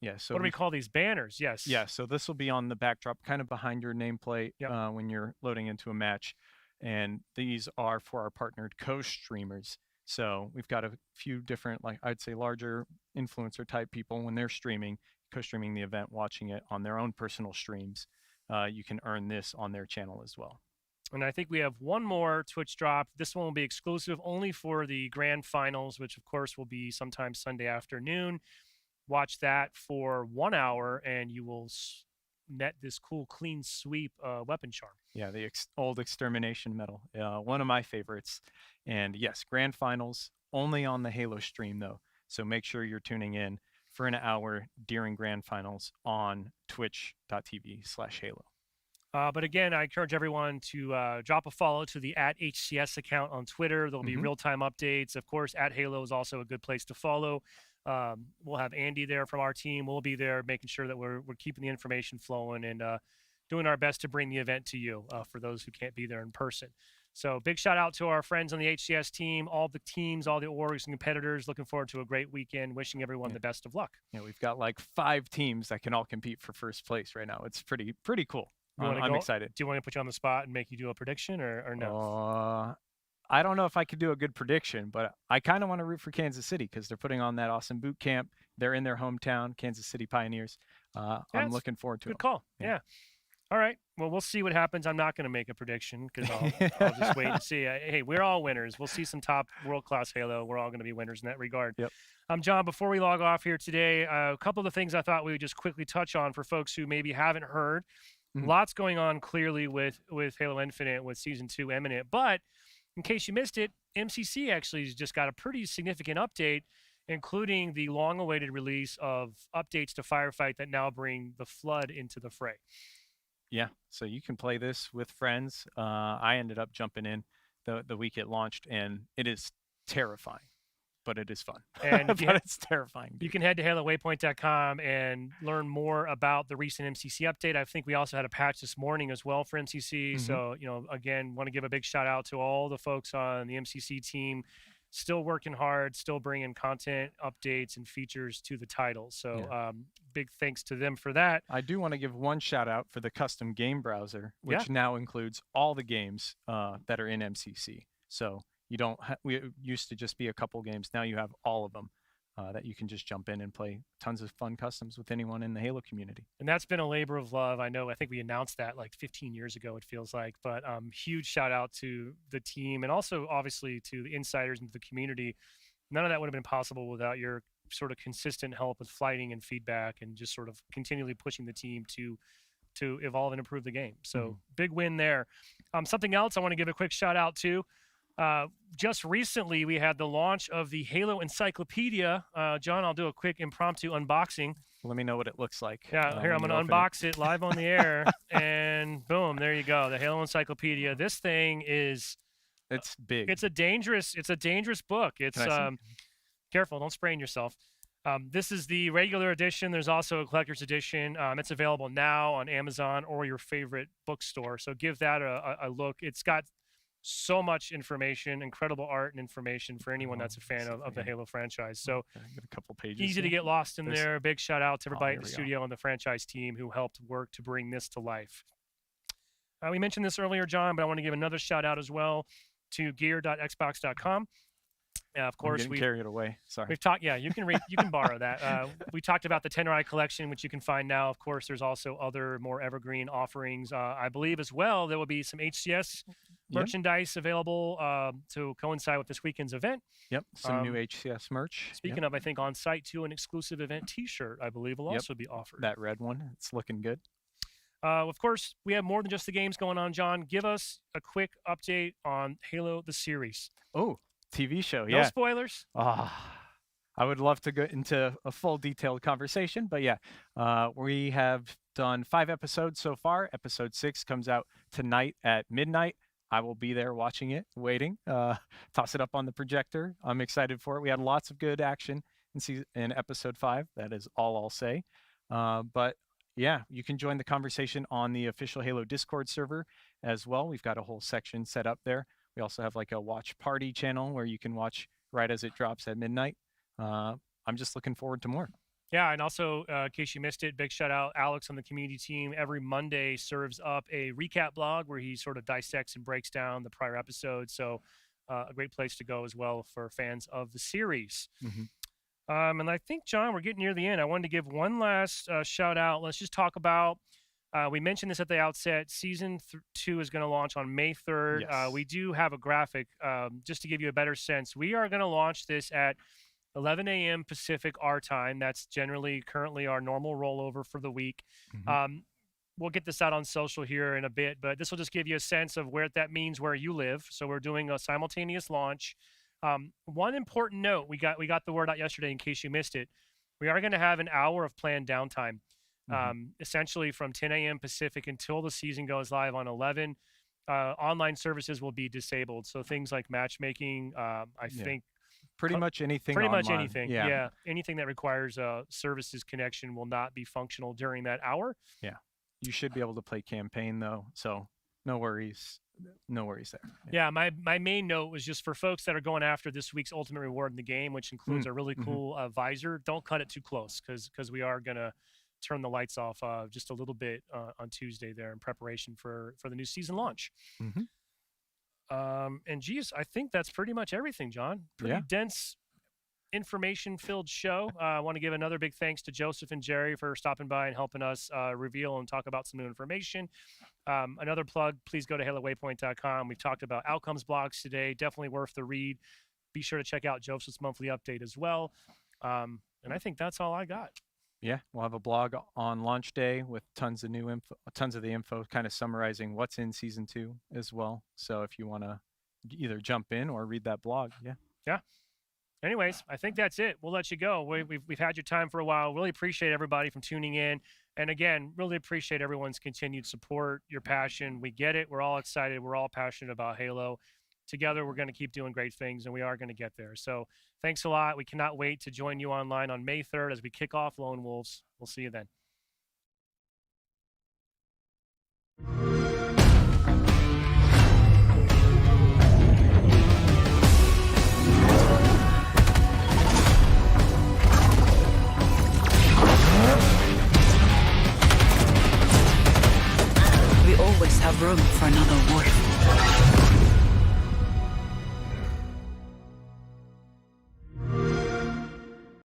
Speaker 3: Yeah. So
Speaker 2: what do we call these banners? Yes.
Speaker 3: Yeah. So this will be on the backdrop, kind of behind your nameplate when you're loading into a match, and these are for our partnered co-streamers. So we've got a few different, like I'd say, larger influencer type people when they're streaming, co-streaming the event, watching it on their own personal streams. You can earn this on their channel as well.
Speaker 2: And I think we have one more Twitch drop. This one will be exclusive only for the grand finals, which of course will be sometime Sunday afternoon. Watch that for 1 hour, and you will net this cool clean sweep weapon charm.
Speaker 3: Yeah, the old extermination medal, one of my favorites. And yes, grand finals only on the Halo stream though, so make sure you're tuning in for an hour during grand finals on twitch.tv/Halo.
Speaker 2: But again, I encourage everyone to drop a follow to the @HCS account on Twitter. There'll be real-time updates. Of course, @Halo is also a good place to follow. We'll have Andy there from our team. We'll be there making sure that we're keeping the information flowing and doing our best to bring the event to you for those who can't be there in person. So big shout out to our friends on the HCS team, all the teams, all the orgs and competitors. Looking forward to a great weekend. Wishing everyone the best of luck.
Speaker 3: Yeah, we've got like 5 teams that can all compete for first place right now. It's pretty cool. I'm excited.
Speaker 2: Do you want to put you on the spot and make you do a prediction or no?
Speaker 3: I don't know if I could do a good prediction, but I kind of want to root for Kansas City because they're putting on that awesome boot camp. They're in their hometown, Kansas City Pioneers. I'm looking forward to it.
Speaker 2: Good call. Yeah. All right. Well, we'll see what happens. I'm not going to make a prediction because I'll just wait and see. Hey, we're all winners. We'll see some top world-class Halo. We're all going to be winners in that regard.
Speaker 3: Yep.
Speaker 2: John, before we log off here today, a couple of the things I thought we would just quickly touch on for folks who maybe haven't heard. Lots going on clearly with Halo Infinite, with Season 2 imminent. But in case you missed it, MCC actually has just got a pretty significant update, including the long-awaited release of updates to Firefight that now bring the Flood into the fray.
Speaker 3: Yeah, so you can play this with friends. I ended up jumping in the week it launched, and it is terrifying, but it is fun.
Speaker 2: And
Speaker 3: it's terrifying.
Speaker 2: You can head to HaloWaypoint.com and learn more about the recent MCC update. I think we also had a patch this morning as well for MCC. So, again, want to give a big shout out to all the folks on the MCC team, still working hard, still bringing content, updates, and features to the title. So big thanks to them for that.
Speaker 3: I do want to give one shout out for the custom game browser, which now includes all the games that are in MCC. So you don't we used to just be a couple games. Now you have all of them that you can just jump in and play tons of fun customs with anyone in the Halo community.
Speaker 2: And that's been a labor of love. I think we announced that like 15 years ago, it feels like. But huge shout out to the team and also obviously to the insiders into the community. None of that would have been possible without your sort of consistent help with flighting and feedback and just sort of continually pushing the team to evolve and improve the game. So big win there. Something else I want to give a quick shout out to. Just recently, we had the launch of the Halo Encyclopedia. John, I'll do a quick impromptu unboxing.
Speaker 3: Let me know what it looks like.
Speaker 2: Yeah, here, I'm going to unbox it live on the air. And boom, there you go. The Halo Encyclopedia. This thing is...
Speaker 3: It's big.
Speaker 2: It's a dangerous book. It's careful, don't sprain yourself. This is the regular edition. There's also a collector's edition. It's available now on Amazon or your favorite bookstore. So give that a look. It's got so much information, incredible art and information for anyone that's a fan of the Halo franchise. So
Speaker 3: get a couple pages.
Speaker 2: Easy to get lost in there. Big shout out to everybody at the studio and the franchise team who helped work to bring this to life. We mentioned this earlier, John, but I want to give another shout out as well to gear.xbox.com. Of course,
Speaker 3: we carry it away. Sorry.
Speaker 2: We've talked. Yeah, you can borrow that. We talked about the Tenrai collection, which you can find now. Of course, there's also other more evergreen offerings. I believe as well there will be some HCS merchandise available to coincide with this weekend's event.
Speaker 3: Yep, some new HCS merch.
Speaker 2: Speaking of, I think on site too, an exclusive event T-shirt I believe will also be offered.
Speaker 3: That red one, it's looking good.
Speaker 2: Of course, we have more than just the games going on. John, give us a quick update on Halo the series.
Speaker 3: Oh. TV show,
Speaker 2: No spoilers.
Speaker 3: I would love to go into a full detailed conversation, but we have done 5 episodes so far. Episode 6 comes out tonight at midnight. I will be there watching it, waiting. Toss it up on the projector. I'm excited for it. We had lots of good action in episode 5. That is all I'll say. But Yeah, you can join the conversation on the official Halo Discord server as well. We've got a whole section set up there. We also have like a watch party channel where you can watch right as it drops at midnight. I'm just looking forward to more.
Speaker 2: Yeah, and also, in case you missed it, big shout out Alex on the community team. Every Monday serves up a recap blog where he sort of dissects and breaks down the prior episodes. So a great place to go as well for fans of the series. And I think, John, we're getting near the end. I wanted to give one last shout out. Let's just talk about, we mentioned this at the outset, Season 2 is going to launch on May 3rd.
Speaker 3: Yes.
Speaker 2: We do have a graphic just to give you a better sense. We are going to launch this at 11 a.m. Pacific our time. That's currently our normal rollover for the week. We'll get this out on social here in a bit, but this will just give you a sense of where that means where you live. So we're doing a simultaneous launch. One important note, we got the word out yesterday in case you missed it. We are going to have an hour of planned downtime, essentially from 10 a.m. Pacific until the season goes live on 11. Online services will be disabled. So things like matchmaking, I think,
Speaker 3: pretty much anything.
Speaker 2: Pretty much
Speaker 3: online.
Speaker 2: anything. Yeah. Anything that requires a services connection will not be functional during that hour.
Speaker 3: Yeah. You should be able to play campaign though, so no worries. No worries there.
Speaker 2: Yeah, my main note was just for folks that are going after this week's ultimate reward in the game, which includes a really cool visor. Don't cut it too close because we are gonna turn the lights off just a little bit on Tuesday there in preparation for the new season launch. And geez, I think that's pretty much everything, John. Pretty dense, information-filled show. I want to give another big thanks to Joseph and Jerry for stopping by and helping us reveal and talk about some new information. Another plug, please go to halowaypoint.com. We've talked about outcomes blogs today. Definitely worth the read. Be sure to check out Joseph's monthly update as well. And I think that's all I got.
Speaker 3: Yeah, we'll have a blog on launch day with tons of new info, tons of the info, kind of summarizing what's in Season 2 as well. So if you want to either jump in or read that blog,
Speaker 2: Yeah. Anyways, I think that's it. We'll let you go. We've had your time for a while. Really appreciate everybody from tuning in. And again, really appreciate everyone's continued support, your passion. We get it. We're all excited. We're all passionate about Halo. Together, we're going to keep doing great things, and we are going to get there. So thanks a lot. We cannot wait to join you online on May 3rd as we kick off Lone Wolves. We'll see you then.
Speaker 1: We always have room for another wolf.